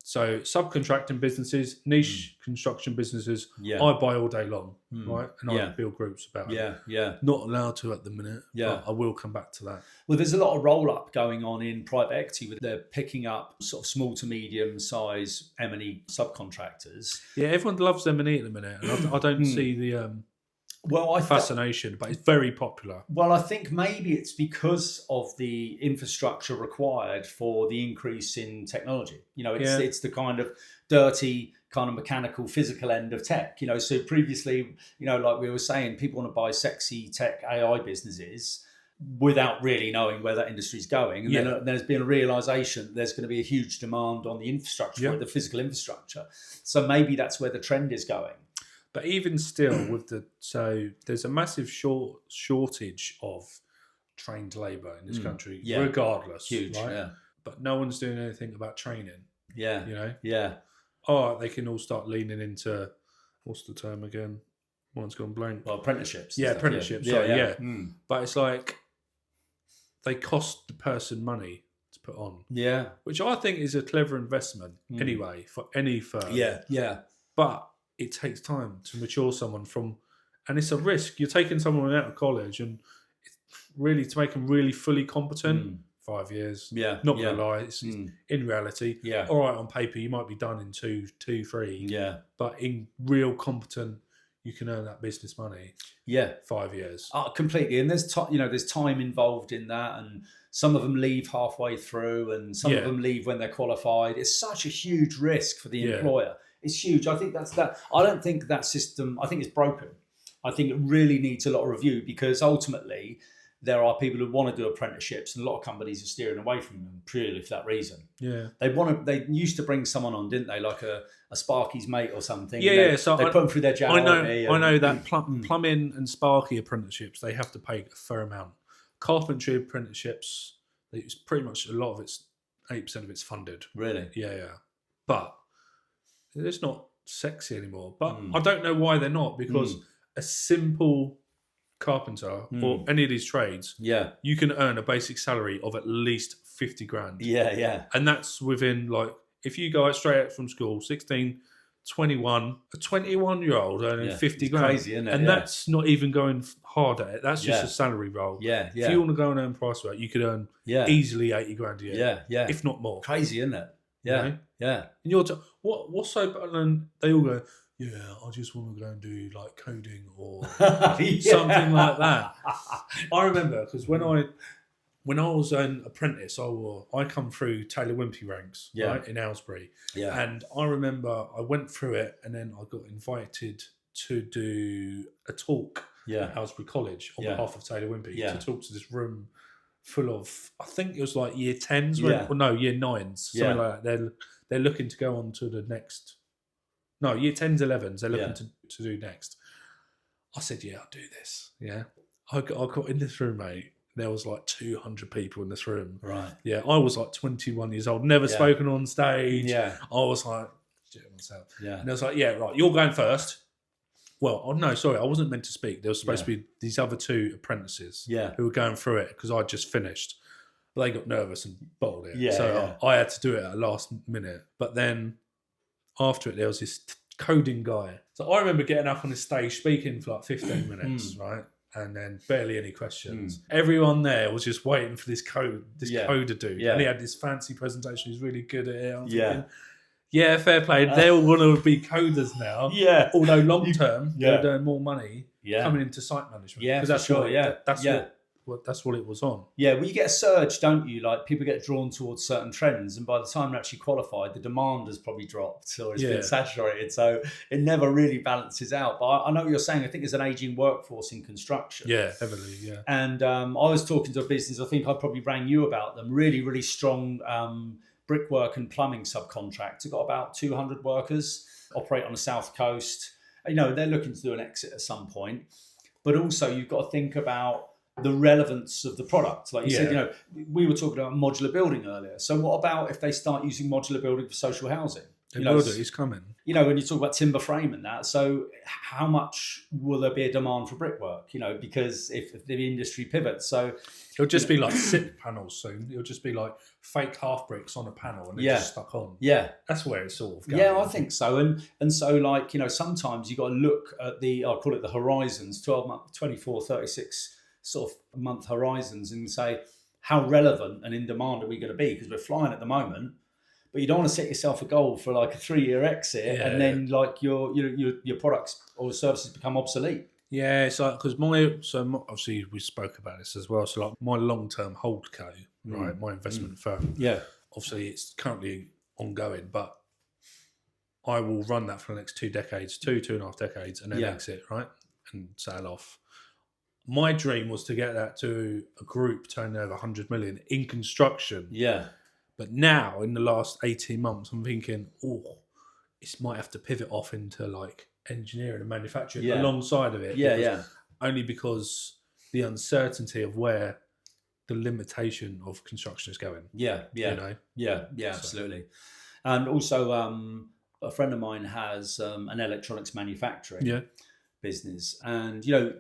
So subcontracting businesses, niche construction businesses, Yeah. I buy all day long, right? And I build groups about it. Yeah. Not allowed to at the minute, Yeah. but I will come back to that. Well, there's a lot of roll-up going on in private equity with they're picking up sort of small to medium size M&E subcontractors. Yeah, everyone loves M&E at the minute, and I don't see the fascination, but it's very popular. Well, I think maybe it's because of the infrastructure required for the increase in technology. You know, it's the kind of dirty, kind of mechanical, physical end of tech. You know, so previously, you know, like we were saying, people want to buy sexy tech AI businesses without really knowing where that industry is going. And then there's been a realization there's going to be a huge demand on the infrastructure, the physical infrastructure. So maybe that's where the trend is going. But even still, so there's a massive shortage of trained labour in this country, regardless. Huge, right? But no one's doing anything about training. Yeah, you know. Yeah. Oh, they can all start leaning into, what's the term again? One's gone blank. Well, apprenticeships. Yeah, apprenticeships. Yeah. But it's like they cost the person money to put on. Yeah. Which I think is a clever investment anyway for any firm. Yeah. But it takes time to mature someone and it's a risk. You're taking someone out of college and really to make them really fully competent, 5 years. Yeah. Not going to lie. It's in reality, all right, on paper, you might be done in two, 3. Yeah. But in real competent, you can earn that business money. Yeah. 5 years. Completely. And there's time involved in that. And some of them leave halfway through and some of them leave when they're qualified. It's such a huge risk for the employer. It's huge. I think that's that. I don't think that system, I think it's broken. I think it really needs a lot of review because ultimately there are people who want to do apprenticeships and a lot of companies are steering away from them purely for that reason. Yeah. They used to bring someone on, didn't they? Like a Sparky's mate or something. Yeah. So they put them through their job. I know that plumbing and Sparky apprenticeships, they have to pay a fair amount. Carpentry apprenticeships, it's pretty much a lot of it's 8% of it's funded. Really? Yeah. But it's not sexy anymore. But I don't know why they're not, because a simple carpenter or any of these trades, you can earn a basic salary of at least 50 grand. Yeah. And that's within, like, if you go straight out from school, 16, 21, a 21-year-old earning 50 grand. Crazy, isn't it? And that's not even going hard at it. That's just a salary role. Yeah. If you want to go and earn price work, you could earn easily 80 grand a year. Yeah. If not more. Crazy, isn't it? Yeah. You know? Yeah. And you're what's so bad? And they all go, yeah, I just want to go and do like coding or something like that. I remember because when I was an apprentice, I come through Taylor Wimpey ranks, right, in Aylesbury. Yeah. And I remember I went through it and then I got invited to do a talk at Aylesbury College on behalf of Taylor Wimpey to talk to this room full of, I think it was like year 10s, year 9s, something like that. They're looking to go on to the next, year 10s, 11s, they're looking to do next. I said, I'll do this. Yeah. I got in this room, mate. There was like 200 people in this room. Right. Yeah. I was like 21 years old, never spoken on stage. Yeah. I was like, myself. Yeah. And I was like, right, you're going first. Well, no, sorry, I wasn't meant to speak. There was supposed to be these other 2 apprentices who were going through it because I'd just finished. But they got nervous and bottled it. I had to do it at the last minute. But then after it, there was this coding guy. So I remember getting up on the stage speaking for like 15 minutes, right? And then barely any questions. Everyone there was just waiting for this coder dude. Yeah. And he had this fancy presentation. He's really good at it. I'm thinking, fair play. They all want to be coders now. Yeah. Although long term, they're doing more money coming into site management. Yeah, that's sure. That's what it was on. Yeah, well, you get a surge, don't you? Like people get drawn towards certain trends, and by the time they're actually qualified, the demand has probably dropped or it's been saturated. So it never really balances out. But I know what you're saying. I think there's an aging workforce in construction. Yeah, heavily. Yeah. And I was talking to a business. I think I probably rang you about them. Really, really strong brickwork and plumbing subcontractor. Got about 200 workers. Operate on the south coast. You know, they're looking to do an exit at some point. But also, you've got to think about the relevance of the product. Like you said, you know, we were talking about modular building earlier. So what about if they start using modular building for social housing? It will do. It's coming. You know, when you talk about timber frame and that, so how much will there be a demand for brickwork? You know, because if the industry pivots, so it'll just be like SIP panels soon. It'll just be like fake half bricks on a panel and they're just stuck on. Yeah, that's where it's sort of going. Yeah, I think so. And so, like, you know, sometimes you got to look at I call it the horizons, 12 month, 24, 36 sort of month horizons, and say how relevant and in demand are we going to be? Because we're flying at the moment. But you don't want to set yourself a goal for like a 3-year exit, and then like your products or services become obsolete. Yeah, it's like because obviously we spoke about this as well. So like my long-term holdco, right, my investment firm. Yeah, obviously it's currently ongoing, but I will run that for the next 2 decades, 2.5 decades, and then exit, right, and sail off. My dream was to get that to a group turning over 100 million in construction. Yeah. But now, in the last 18 months, I'm thinking, it might have to pivot off into like engineering and manufacturing alongside of it. Only because the uncertainty of where the limitation of construction is going. Yeah, absolutely. And also, a friend of mine has an electronics manufacturing business, and you know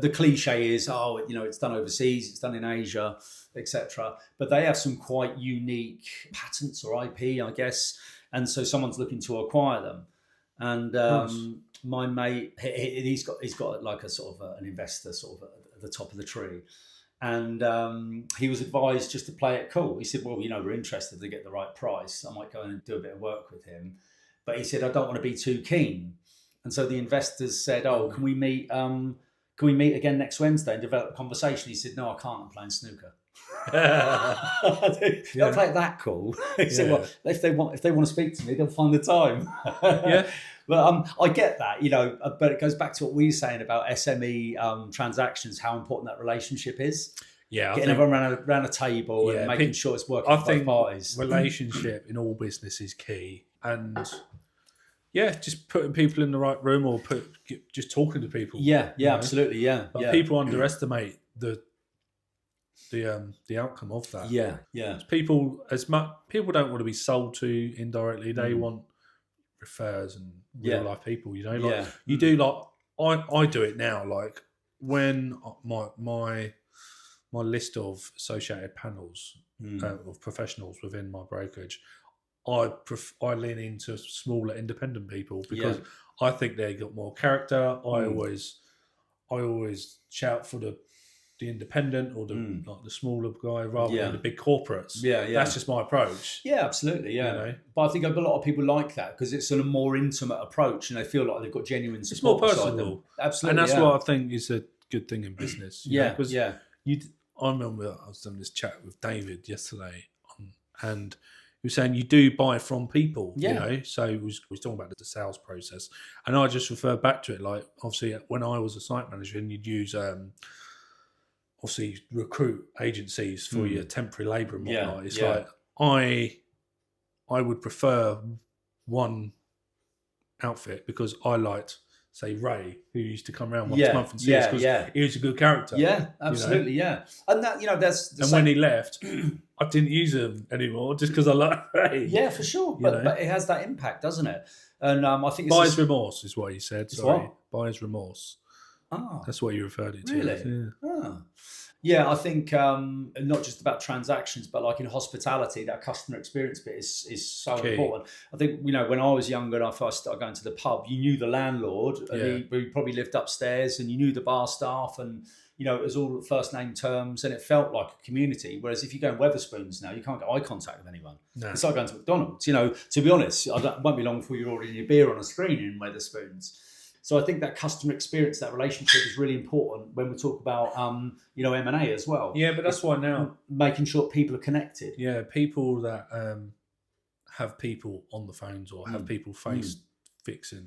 the cliche is it's done overseas, it's done in Asia, etc. But they have some quite unique patents or IP, I guess, and so someone's looking to acquire them. And my mate, he's got like a sort of an investor sort of at the top of the tree, and he was advised just to play it cool. He said, well, you know, we're interested to get the right price. I might go and do a bit of work with him, but he said, I don't want to be too keen. And so the investors said, "Oh, can we meet again next Wednesday and develop a conversation?" He said, "No, I can't. I'm playing snooker." Don't play it that cool. He said, "Well, if they want to speak to me, they'll find the time." But I get that, you know. But it goes back to what we were saying about SME transactions, how important that relationship is. Yeah, getting everyone around a table and making sure it's working for both parties. Relationship in all business is key, and just putting people in the right room or just talking to people. Absolutely, But people underestimate the outcome of that. People don't want to be sold to indirectly. They want refers and real life people. You know, you do like I do it now. Like when my list of associated panels of professionals within my brokerage, I lean into smaller independent people because I think they got more character. I always shout for the independent or the smaller guy rather than the big corporates. That's just my approach. Absolutely. You know? But I think a lot of people like that because it's a more intimate approach and they feel like they've got genuine support. It's more personal. Absolutely, and that's what I think is a good thing in business. Because I remember I was doing this chat with David yesterday, and he was saying you do buy from people. You know, so he was talking about the sales process, and I just refer back to it. Like obviously, when I was a site manager, and you'd use obviously recruit agencies for your temporary labour and whatnot. It's like I would prefer one outfit because I liked, say, Ray, who used to come around once a month and see us because he was a good character. Yeah, absolutely, you know? And that, you know, that's and when he left, I didn't use him anymore just because I like Ray. Yeah, for sure. But it has that impact, doesn't it? And I think it's buyer's remorse is what he said. Sorry, buyer's remorse. That's what you referred to. Really? Yeah, I think not just about transactions, but like in hospitality, that customer experience bit is so important. I think, you know, when I was younger and I first started going to the pub, you knew the landlord, and he probably lived upstairs, and you knew the bar staff, and you know, it was all first name terms, and it felt like a community. Whereas if you go in Wetherspoons now, you can't get eye contact with anyone. No. It's like going to McDonald's. You know, to be honest, it won't be long before you're ordering your beer on a screen in Wetherspoons. So I think that customer experience, that relationship is really important when we talk about, you know, M&A as well. Yeah, but that's why now making sure people are connected. Yeah, people that have people on the phones or have people fixing,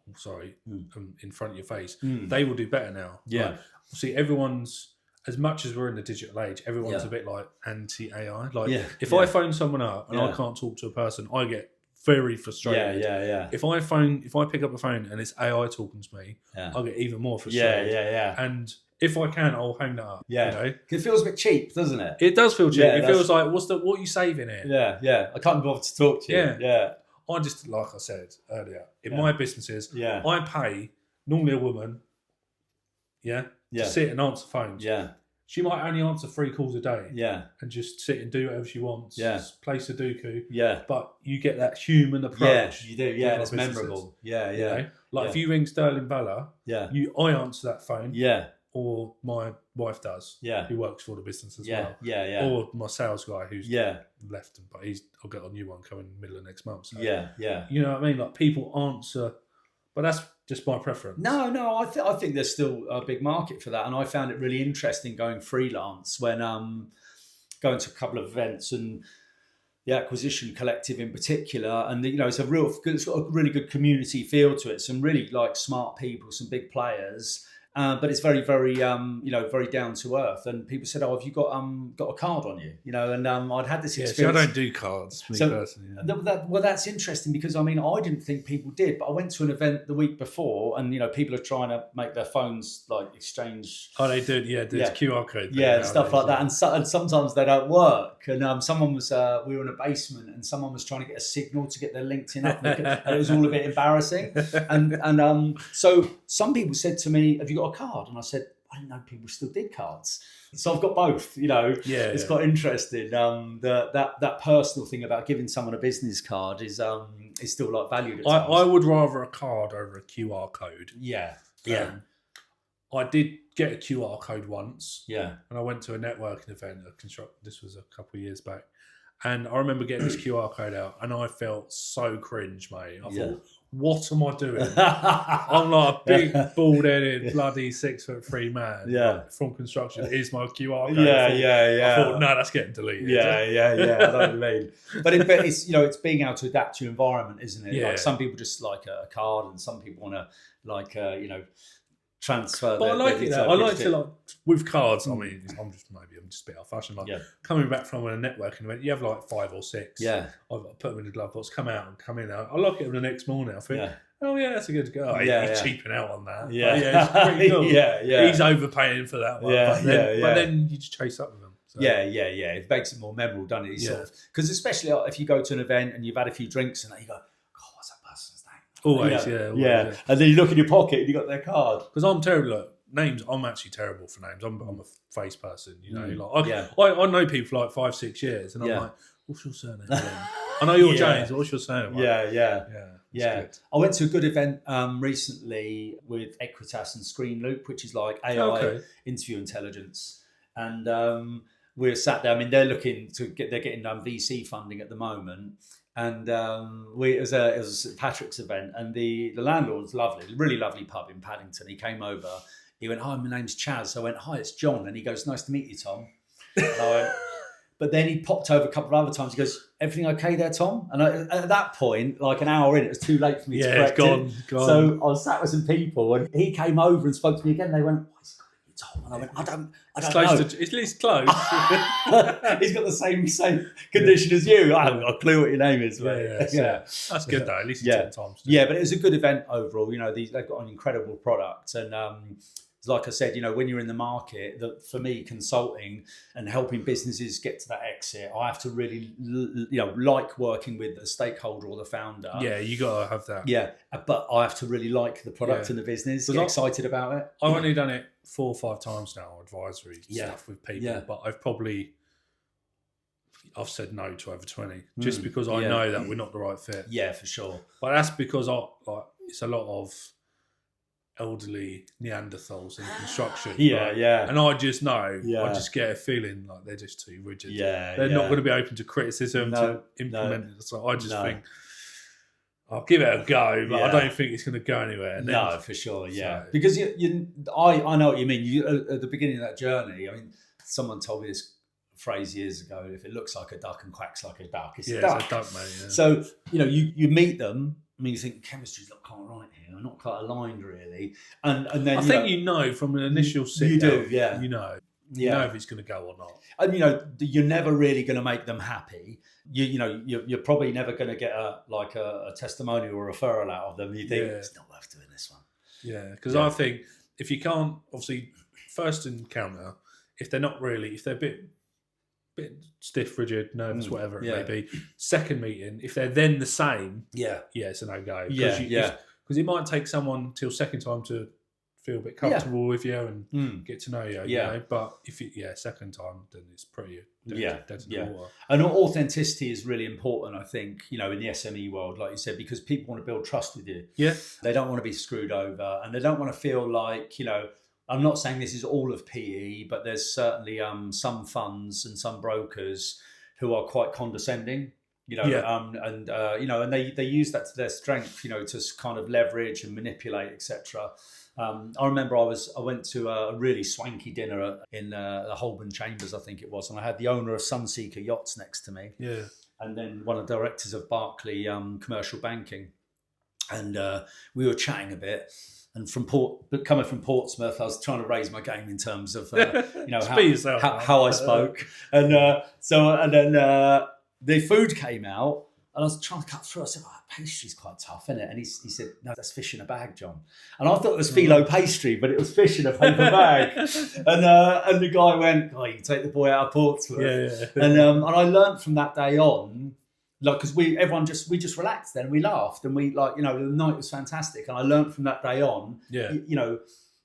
in front of your face, they will do better now. Yeah. Like, see, everyone's, as much as we're in the digital age, everyone's a bit like anti-AI. Like, if I phone someone up and I can't talk to a person, I get very frustrated. If I pick up the phone and it's AI talking to me, I'll get even more frustrated. And if I can, I'll hang that up. Yeah. You know? It feels a bit cheap, doesn't it? It does feel cheap. It feels like, what are you saving here? I can't be bothered to talk to you. I just, like I said earlier, in my businesses, Yeah. I pay normally a woman, to sit and answer phones. Yeah. She might only answer 3 calls a day. Yeah. And just sit and do whatever she wants. Yeah. Play Sudoku. Yeah. But you get that human approach. Yeah, you do. Yeah, it's memorable. Yeah, You know? Like if you ring Sterling Bella, I answer that phone. Yeah. Or my wife does. Yeah. Who works for the business as well. well. Yeah. Or my sales guy who's left, but I'll get a new one coming in the middle of next month. So, yeah. You know what I mean? Like people answer, but that's just my preference. No, I think there's still a big market for that, and I found it really interesting going freelance when going to a couple of events and the Acquisition Collective in particular, and it's it's got a really good community feel to it. Some really like smart people, some big players. But it's very, very, very down to earth. And people said, "Oh, have you got a card on you?" And I'd had this experience. See, I don't do cards, personally. Well, that's interesting because I didn't think people did, but I went to an event the week before, and people are trying to make their phones like exchange. Oh, they do, there's QR code. Stuff like that, and sometimes they don't work. And someone was, we were in a basement, and someone was trying to get a signal to get their LinkedIn up, and it was all a bit embarrassing. And so some people said to me, "Have you got a card?" And I said, "I didn't know people still did cards." So I've got both. It's quite interesting. That personal thing about giving someone a business card is still like valued. I would rather a card over a QR code. Yeah. I did get a QR code once. Yeah. And I went to a networking event. This was a couple of years back. And I remember getting this QR code out, and I felt so cringe, mate. I thought, what am I doing? I'm like a big, bald-headed, bloody 6'3" man from construction. Here's my QR code. I thought, no, that's getting deleted. I know what you mean. But it's it's being able to adapt to your environment, isn't it? Yeah. Like some people just like a card, and some people want to transfer. But I like it. I like to with cards. I mean, I'm just a bit old-fashioned. Coming back from a networking event, you have like 5 or 6. I've put them in the glove box, come out and come in. I look at them the next morning. I think, oh yeah, that's a good go. He's cheaping out on that. It's pretty cool. He's overpaying for that one. But then you just chase up with them. So. It makes it more memorable, doesn't it? Because especially if you go to an event and you've had a few drinks and you go, what's that person's name? Always. And then you look in your pocket and you got their card. Because I'm terrible at names. I'm actually terrible for names. I'm a face person, I know people for like 5-6 years, and I'm like, what's your surname? I know you're James. What's your surname? Yeah. I went to a good event recently with Equitas and Screen Loop, which is like AI interview intelligence, and we're sat there. I mean, they're getting VC funding at the moment. And it was St. Patrick's event, and the landlord was lovely, really lovely pub in Paddington. He came over. He went, "Hi, my name's Chaz." I went, "Hi, it's John." And he goes, "Nice to meet you, Tom." And I went, but then he popped over a couple of other times. He goes, "Everything okay there, Tom?" And at that point, like an hour in, it was too late for me to correct it. So I was sat with some people, and he came over and spoke to me again. They went, "Why is he calling you Tom?" And I went, I don't know. At least close. He's got the same condition as you. I haven't got a clue what your name is. That's good though. At least it's 10 times. But it was a good event overall. They've got an incredible product, and like I said, when you're in the market, that for me, consulting and helping businesses get to that exit, I have to really, like working with the stakeholder or the founder. Yeah, you got to have that. Yeah, but I have to really like the product and the business, get excited about it. I've only done it 4 or 5 times now, advisory stuff with people, but I've said no to over 20 just because I know that we're not the right fit. Yeah, for sure. But that's because it's a lot of elderly Neanderthals in construction. And I just know, I just get a feeling like they're just too rigid. They're not going to be open to criticism to implement it. So I just think I'll give it a go, but I don't think it's going to go anywhere. No, for sure, because I know what you mean. You at the beginning of that journey. I mean, someone told me this phrase years ago: if it looks like a duck and quacks like a duck, it's a duck. It's a duck, mate. Yeah. So you meet them. I mean, you think chemistry's not quite right here, not quite aligned really, and then I think from an initial sit down, you know if it's going to go or not, and you're never really going to make them happy. You're probably never going to get a testimonial or a referral out of them. You think it's not worth doing this one. Yeah, because I think if you can't, obviously, first encounter, if they're a bit bit stiff, rigid, nervous, whatever it yeah. may be. Second meeting, if they're then the same, Yeah. it's a no-go. Yeah. Because it might take someone till second time to feel a bit comfortable with you and get to know you, you know? But if second time, then it's pretty dead in the water. And authenticity is really important, I think, you know, in the SME world, like you said, because people want to build trust with you. Yeah. They don't want to be screwed over, and they don't want to feel like, you know, I'm not saying this is all of PE, but there's certainly some funds and some brokers who are quite condescending, you know, you know, and they use that to their strength, you know, to kind of leverage and manipulate, etc. I remember I went to a really swanky dinner in the Holborn Chambers, I think it was, and I had the owner of Sunseeker Yachts next to me, and then one of the directors of Barclay Commercial Banking, and we were chatting a bit. And coming from Portsmouth, I was trying to raise my game in terms of you know how I spoke, and then the food came out. And I was trying to cut through. I said, pastry's quite tough, isn't it? And he said, no, that's fish in a bag, John. And I thought it was phyllo pastry, but it was fish in a paper bag. And the guy went, you can take the boy out of Portsmouth. And I learned from that day on, like, because we just relaxed then, we laughed, and we, like, you know, the night was fantastic. And I learned from that day on, you know,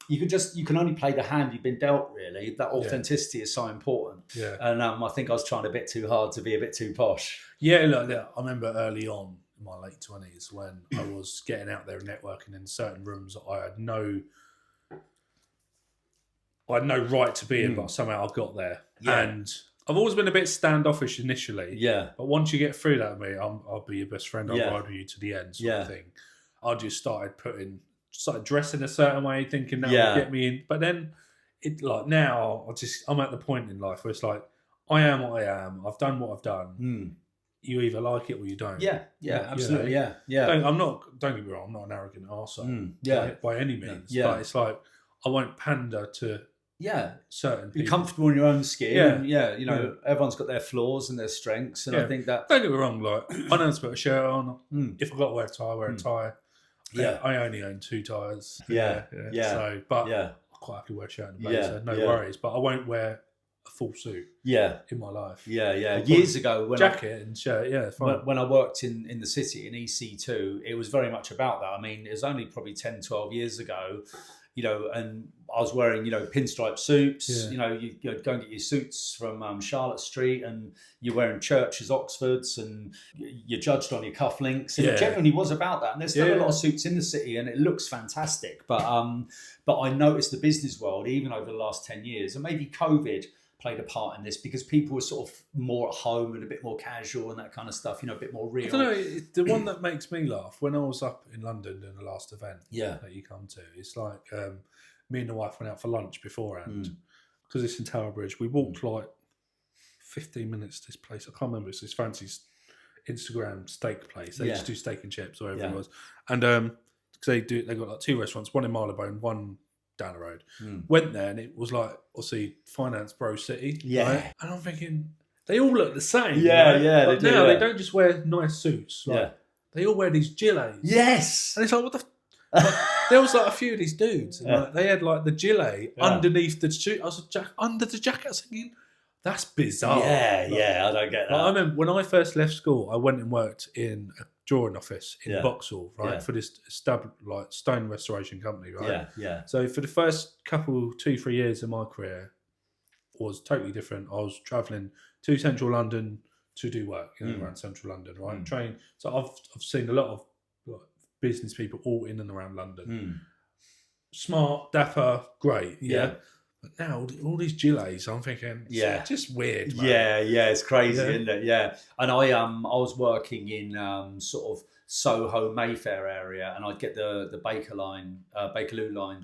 you can only play the hand you've been dealt, really. That authenticity is so important. And I think I was trying a bit too hard to be a bit too posh. Look, I remember early on in my late 20s when I was getting out there and networking in certain rooms that I had no right to be in, but somehow I got there. And I've always been a bit standoffish initially. But once you get through that, mate, I'll be your best friend. I'll ride with you to the end, sort of thing. I just started dressing a certain way, thinking that would get me in. But then, now I'm at the point in life where it's like, I am what I am. I've done what I've done. You either like it or you don't. Absolutely, you know? Don't get me wrong, I'm not an arrogant arsehole by any means. But it's like, I won't pander to certain people. Be comfortable in your own skin. You know, everyone's got their flaws and their strengths, and I think that. Don't get me wrong, like, I know to put a shirt on. If I've got to wear a tie, I wear a tie. I only own 2 ties. So, but I quite happily wear a shirt and a blazer, no worries. But I won't wear a full suit. In my life. Years ago, when jacket and shirt. When I worked in the city in EC2, it was very much about that. I mean, it was only probably 10, 12 years ago. You know, and I was wearing, you know, pinstripe suits. You know, you go and get your suits from Charlotte Street, and you're wearing Church's Oxfords, and you're judged on your cufflinks. And it genuinely was about that. And there's still a lot of suits in the city, and it looks fantastic. But I noticed the business world, even over the last 10 years, and maybe COVID played a part in this, because people were sort of more at home and a bit more casual and that kind of stuff, you know, a bit more real. I don't know, the one that makes me laugh, when I was up in London in the last event that you come to, it's like me and the wife went out for lunch beforehand, because it's in Tower Bridge. We walked like 15 minutes to this place. I can't remember, it's this fancy Instagram steak place. They just do steak and chips or whatever it was. And they got like 2 restaurants, one in Marylebone, one down the road. Went there, and it was like, obviously, finance bro city. Right? And I'm thinking, they all look the same. But now they don't just wear nice suits. Like, they all wear these gilets. Yes. And it's like, what the... there was like a few of these dudes, and like, they had like the gilet underneath the suit. I was under the jacket. I was thinking, that's bizarre. I don't get that. Like, I remember when I first left school, I went and worked in a drawing office in Vauxhall, right, for this stone restoration company, right? So for the first couple, 2-3 years of my career was totally different. I was travelling to central London to do work, you know, around central London, right? Train. So I've seen a lot of business people all in and around London. Smart, dapper, great, But now all these gilets, I'm thinking, it's just weird, man. It's crazy, isn't it? And I was working in sort of Soho, Mayfair area, and I'd get the Bakerloo line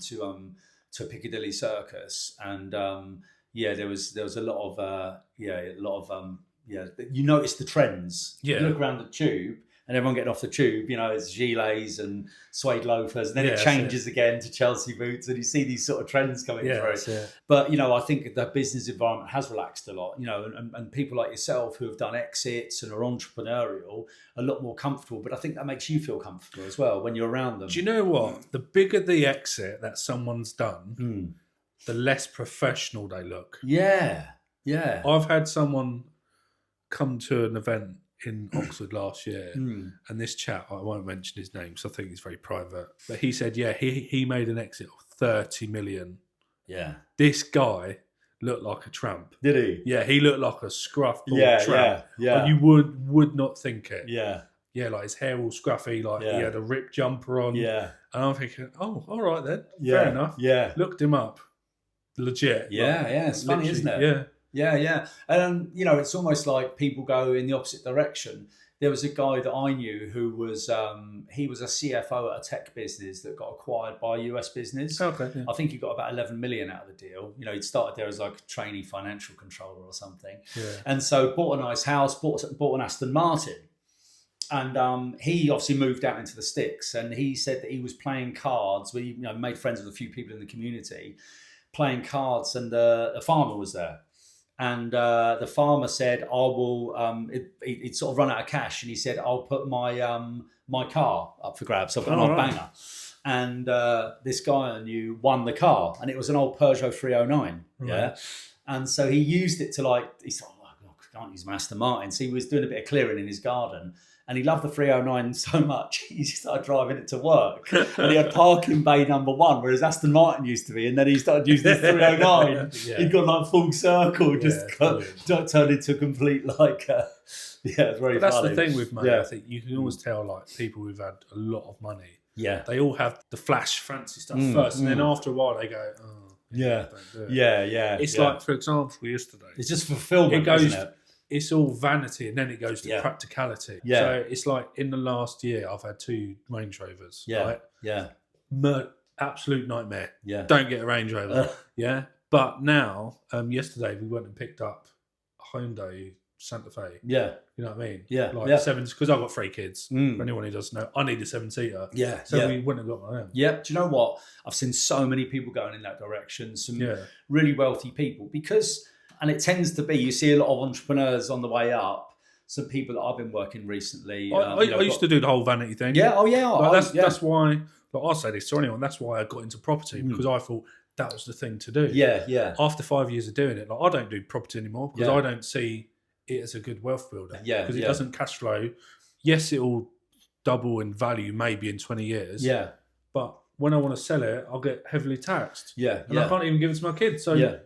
to Piccadilly Circus, and there was a lot of you notice the trends. You look around the tube, and everyone getting off the tube, you know, it's gilets and suede loafers, and then it changes again to Chelsea boots, and you see these sort of trends coming through. But, you know, I think the business environment has relaxed a lot, you know, and people like yourself who have done exits and are entrepreneurial, a lot more comfortable. But I think that makes you feel comfortable as well when you're around them. Do you know what? The bigger the exit that someone's done, the less professional they look. Yeah. I've had someone come to an event in Oxford last year, Mm. and this chap, I won't mention his name because I think he's very private, but he said, yeah, he made an exit of 30 million. Yeah. This guy looked like a tramp. Did he? Yeah, he looked like a scruff Yeah, tramp. yeah. And you would not think it. Yeah. Yeah, like his hair all scruffy, like Yeah. he had a ripped jumper on. Yeah. And I'm thinking, oh, all right then. Yeah. Fair enough. Yeah. Looked him up. Legit. Yeah, like, yeah. It's funny, isn't it? Yeah. Yeah, yeah. And, you know, it's almost like people go in the opposite direction. There was a guy that I knew who was, he was a CFO at a tech business that got acquired by a US business. Okay. Yeah. I think he got about 11 million out of the deal. You know, he'd started there as like a trainee financial controller or something. Yeah. And so bought a nice house, bought an Aston Martin. And he obviously moved out into the sticks, and he said that he was playing cards. We, you know, made friends with a few people in the community, playing cards, and a farmer was there. And the farmer said, "I will." He'd sort of run out of cash, and he said, "I'll put my my car up for grabs. I've got my banger." And this guy I knew won the car, and it was an old Peugeot 309. Right. Yeah, and so he used it to he thought, "Oh, I can't use my Aston Martin." So he was doing a bit of clearing in his garden. And he loved the 309 so much, he started driving it to work. And he had parking bay number 1, where his Aston Martin used to be. And then he started using the 309. Yeah. He'd gone like full circle, just turned into a complete yeah, it's very But that's funny. the thing with money. Yeah. I think you can always tell like people who've had a lot of money. Yeah. They all have the flash fancy stuff first, and then after a while they go, oh, yeah, don't do it. yeah. It's like, for example, yesterday. It's just fulfillment, isn't it? It's all vanity, and then it goes to practicality. Yeah. So it's like in the last year, I've had 2 Range Rovers. Yeah. Right? Yeah. Absolute nightmare. Yeah. Don't get a Range Rover. Yeah. But now, yesterday we went and picked up a Hyundai Santa Fe. Yeah. You know what I mean? Yeah. Like yeah. 7, because I've got 3 kids. Mm. For anyone who doesn't know, I need a 7-seater. Yeah. So we went and got my own. Yeah. Do you know what? I've seen so many people going in that direction. Some really wealthy people, because, and it tends to be, you see a lot of entrepreneurs on the way up. Some people that I've been working recently. I used to do the whole vanity thing. Yeah. Oh yeah. Like that's why. Like I'll say this to anyone. That's why I got into property, because I thought that was the thing to do. Yeah. Yeah. After 5 years of doing it, like I don't do property anymore because I don't see it as a good wealth builder. Yeah. Because it doesn't cash flow. Yes, it will double in value maybe in 20 years. Yeah. But when I want to sell it, I'll get heavily taxed. Yeah. And I can't even give it to my kids. So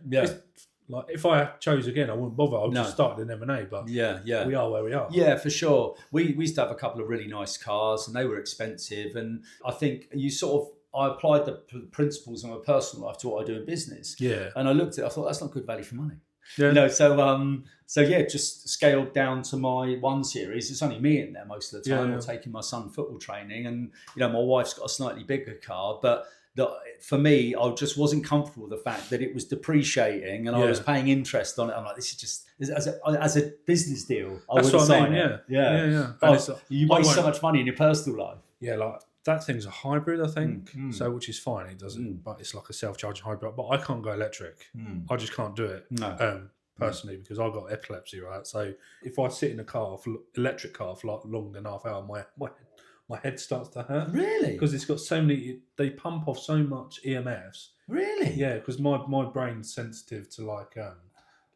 like if I chose again, I wouldn't bother. I'll just start an M&A. But we are where we are. Yeah, for sure. We used to have a couple of really nice cars, and they were expensive. And I think I applied the principles of my personal life to what I do in business. Yeah. And I looked at it, I thought that's not good value for money. Yeah. You know, so just scaled down to my 1 Series. It's only me in there most of the time. Or taking my son football training, and you know, my wife's got a slightly bigger car, but. For me, I just wasn't comfortable with the fact that it was depreciating and I was paying interest on it. I'm like, this is just as a business deal. I would sign it. Yeah. You waste so much money in your personal life. Yeah, like that thing's a hybrid, I think. So which is fine. It doesn't, but it's like a self-charging hybrid. But I can't go electric. I just can't do it. No. Personally, because I've got epilepsy, right? So if I sit in a electric car for like longer than half hour, my head starts to hurt. Really? Because it's got so many, they pump off so much EMFs. Really? Yeah, because my brain's sensitive to like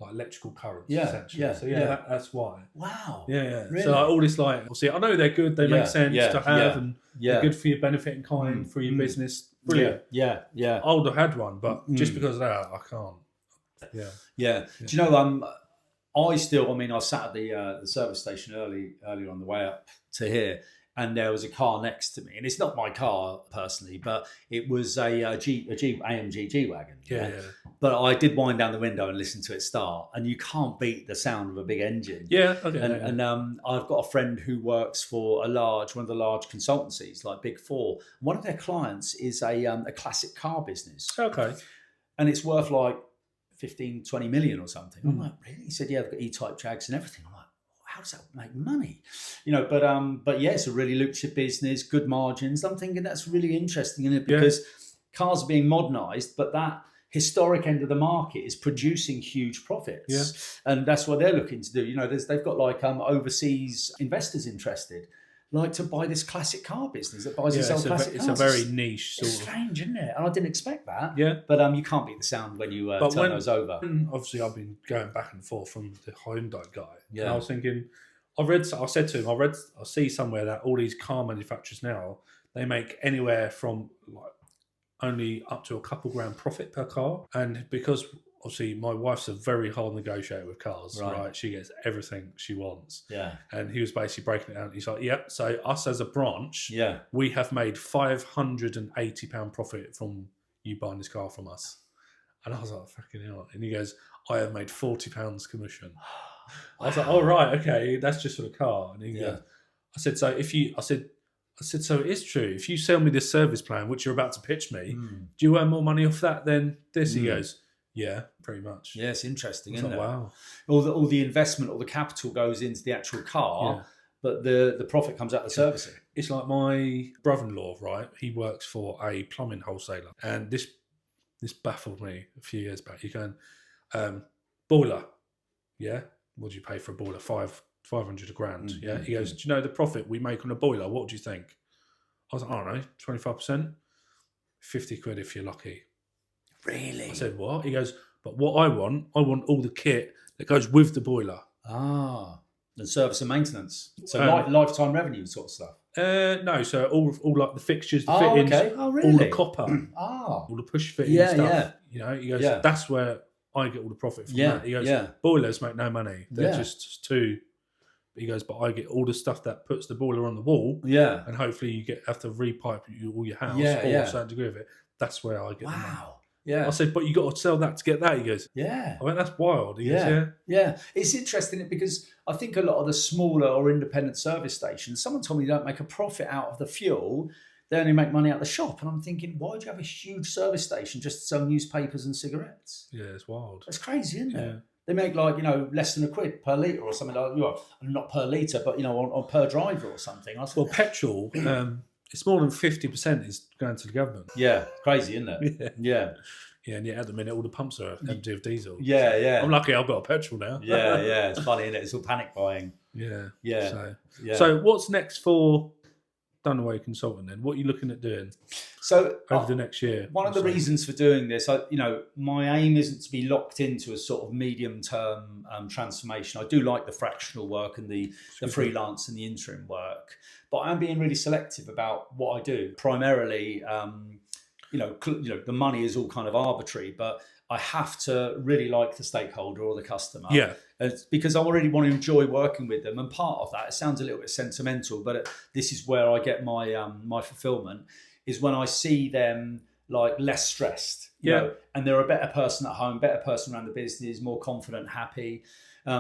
electrical currents. Yeah, essentially. yeah. So that's why. Wow. Yeah. Really? So like, all this like, obviously, I know they're good. They make sense to have, and they're good for your benefit in kind, for your business. Brilliant. Yeah. I would have had one, but just because of that, I can't. Yeah. Do you know? I sat at the service station earlier on the way up to here. And there was a car next to me, and it's not my car personally, but it was a Jeep AMG G-Wagon. Yeah. But I did wind down the window and listen to it start, and you can't beat the sound of a big engine. Yeah, okay. And I've got a friend who works for one of the large consultancies, like Big Four. One of their clients is a classic car business. Okay. And it's worth like 15, 20 million or something. I'm like, really? He said, yeah, they've got E-type Jags and everything. I'm like, how does that make money? You know, but yeah, it's a really lucrative business, good margins. I'm thinking that's really interesting, isn't it? Because cars are being modernized, but that historic end of the market is producing huge profits. And that's what they're looking to do. You know, they've got like overseas investors interested. like to buy this classic car business that buys and sells classic cars. It's a very niche sort It's strange, isn't it? And I didn't expect that. Yeah. But you can't beat the sound when you turn those over. Obviously, I've been going back and forth from the Hyundai guy. Yeah. And I was thinking, I said to him, I see somewhere that all these car manufacturers now, they make anywhere from like only up to a couple grand profit per car. And because obviously my wife's a very hard negotiator with cars, right? She gets everything she wants. Yeah. And he was basically breaking it down. He's like, yep. So us as a branch, yeah, we have made £580 profit from you buying this car from us. And I was like, fucking hell. And he goes, I have made £40 commission. I was like, oh, right, okay, that's just for the car. And he goes, I said, so so it is true. If you sell me this service plan, which you're about to pitch me, do you earn more money off that than this? He goes, yeah, pretty much. Yeah, it's interesting, isn't it? Wow. All the investment, all the capital goes into the actual car, but the profit comes out of the servicing. It's like my brother-in-law, right? He works for a plumbing wholesaler. And this baffled me a few years back. You're going, boiler, yeah? What do you pay for a boiler? 500 grand, yeah? He goes, do you know the profit we make on a boiler? What do you think? I was like, I don't know, 25%? 50 quid if you're lucky. Really? I said, what? He goes, but what I want all the kit that goes with the boiler. And service and maintenance. So lifetime revenue sort of stuff. No, so all like the fixtures, the fittings, okay. Oh, really? all the copper, all the push fitting stuff. Yeah. You know, he goes, that's where I get all the profit from that. He goes, boilers make no money. They're just too. He goes, but I get all the stuff that puts the boiler on the wall. Yeah. And hopefully you have to repipe all your house or a certain degree of it. That's where I get the money. Yeah. I said, but you got to sell that to get that. He goes, yeah. I went, that's wild. He goes, yeah. It's interesting because I think a lot of the smaller or independent service stations, someone told me they don't make a profit out of the fuel. They only make money out of the shop. And I'm thinking, why do you have a huge service station just to sell newspapers and cigarettes? Yeah, it's wild. It's crazy, isn't it? They make less than £1 per litre or something like that. Not per litre, but, on per driver or something. Well, petrol, it's more than 50% is going to the government. Yeah, crazy, isn't it? Yeah. Yeah, and yet at the minute all the pumps are empty of diesel. Yeah. I'm lucky I've got a petrol now. Yeah. It's funny, isn't it? It's all panic buying. Yeah. So what's next for Dunaway Consulting then? What are you looking at doing over the next year? One of the reasons for doing this, my aim isn't to be locked into a sort of medium-term transformation. I do like the fractional work and the freelance and the interim work, but I'm being really selective about what I do. Primarily, the money is all kind of arbitrary, but I have to really like the stakeholder or the customer. Yeah. Because I already want to enjoy working with them. And part of that, it sounds a little bit sentimental, but this is where I get my my fulfillment, is when I see them like less stressed. You know, and they're a better person at home, better person around the business, more confident, happy.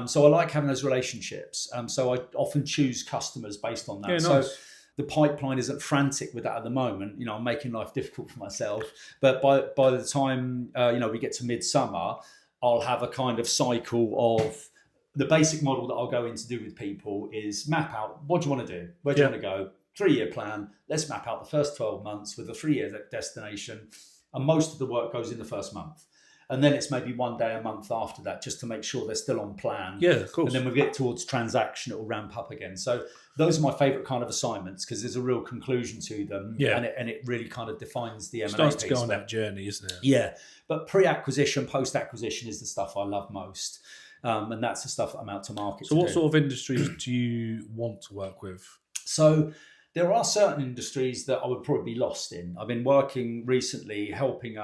So I like having those relationships. So I often choose customers based on that. Yeah, nice. So the pipeline isn't frantic with that at the moment. I'm making life difficult for myself. But by the time we get to midsummer, I'll have a kind of cycle of the basic model that I'll go in to do with people is map out what do you want to do, where do you want to go, 3-year plan. Let's map out the first 12 months with a 3-year destination, and most of the work goes in the first month. And then it's maybe one day a month after that, just to make sure they're still on plan. Yeah, of course. And then we get towards transaction, it will ramp up again. So those are my favourite kind of assignments because there's a real conclusion to them. Yeah. And it really kind of defines the M&A piece. It's nice to go on that journey, isn't it? Yeah. But pre-acquisition, post-acquisition is the stuff I love most. And that's the stuff that I'm out to market. So what sort of industries do you want to work with? So there are certain industries that I would probably be lost in. I've been working recently helping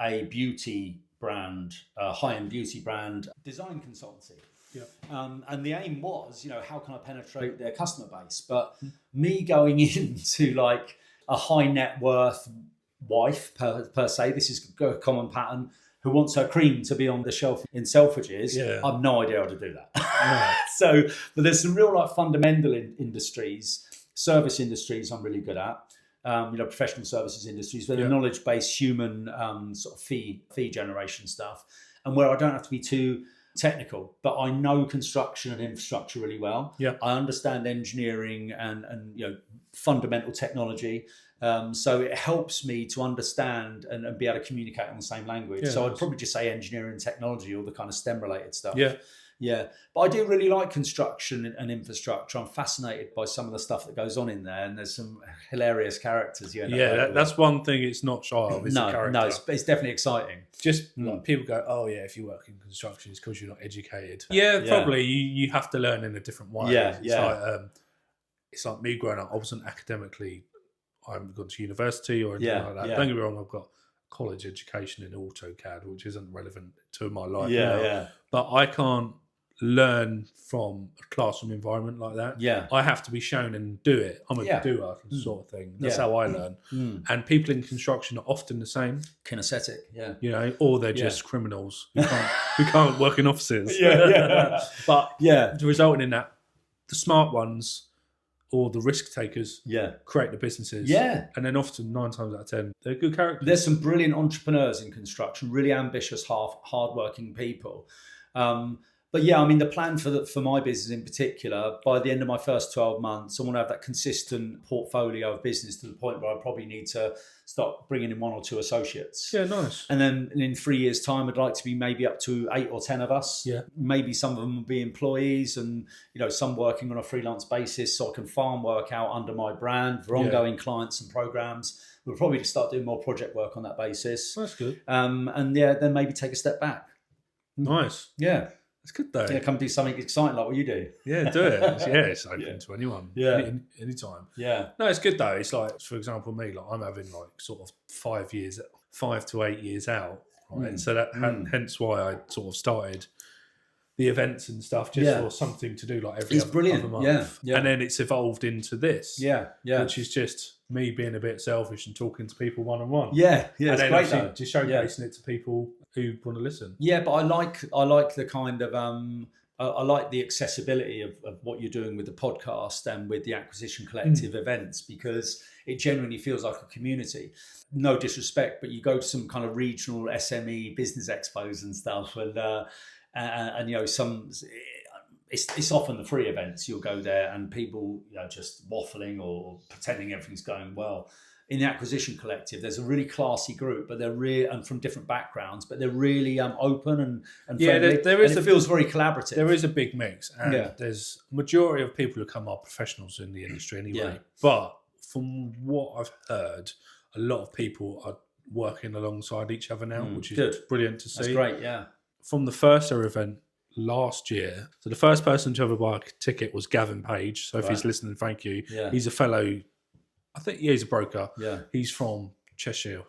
a beauty brand, a high-end beauty brand, design consultancy. Yeah. And the aim was, how can I penetrate their customer base? But me going into like a high net worth wife per se, this is a common pattern, who wants her cream to be on the shelf in Selfridges, I have no idea how to do that. But there's some real fundamental industries, service industries I'm really good at. Professional services industries, where the knowledge-based human sort of fee generation stuff, and where I don't have to be too technical, but I know construction and infrastructure really well. Yeah, I understand engineering and fundamental technology. So it helps me to understand and be able to communicate on the same language. Yeah, so I'd probably just say engineering and technology, all the kind of STEM related stuff. Yeah. Yeah, but I do really like construction and infrastructure. I'm fascinated by some of the stuff that goes on in there, and there's some hilarious characters. That's one thing it's not shy of. It's the character. No, it's definitely exciting. Just like people go, oh yeah, if you work in construction, it's because you're not educated. Yeah, probably you have to learn in a different way. It's like me growing up. I wasn't academically. I haven't gone to university or anything like that. Don't get me wrong. I've got college education in AutoCAD, which isn't relevant to my life now. But I can't learn from a classroom environment like that. I have to be shown and do it. I'm a doer sort of thing. That's how I learn. And people in construction are often the same. Kinesthetic, or they're just criminals who can't work in offices. But resulting in that, the smart ones or the risk takers create the businesses. And then often 9 times out of 10, they're good characters. There's some brilliant entrepreneurs in construction, really ambitious, hardworking people. But I mean, the plan for my business in particular, by the end of my first 12 months, I want to have that consistent portfolio of business to the point where I probably need to start bringing in 1 or 2 associates. Yeah, nice. And then in 3 years' time, I'd like to be maybe up to 8 or 10 of us. Maybe some of them will be employees and, some working on a freelance basis so I can farm work out under my brand for ongoing clients and programs. We'll probably just start doing more project work on that basis. That's good. And then maybe take a step back. Nice. Yeah. It's good though. Yeah, come do something exciting like what you do. Yeah, do it. It's open to anyone. Anytime. Yeah. No, it's good though. It's like, for example, me, like I'm having like sort of 5 to 8 years out. Right? And so that hence why I sort of started the events and stuff just for something to do like every other month. Yeah. And then it's evolved into this. Which is just me being a bit selfish and talking to people one-on-one. Yeah. And it's then great though. just showcasing it to people who want to listen. Yeah, but I like the kind of I like the accessibility of what you're doing with the podcast and with the Acquisition Collective events, because it genuinely feels like a community. No disrespect, but you go to some kind of regional SME business expos and stuff, and some. It's often the free events. You'll go there and people just waffling or pretending everything's going well. In the Acquisition Collective, there's a really classy group, but they're really and from different backgrounds, but they're really open and friendly. It feels very collaborative. There is a big mix, and there's majority of people who come are professionals in the industry anyway. But from what I've heard, a lot of people are working alongside each other now, which is brilliant to see. That's great. Yeah. From the first event last year, so the first person to ever buy a ticket was Gavin Page. So if he's listening, thank you. He's a fellow. I think he's a broker. He's from Cheshire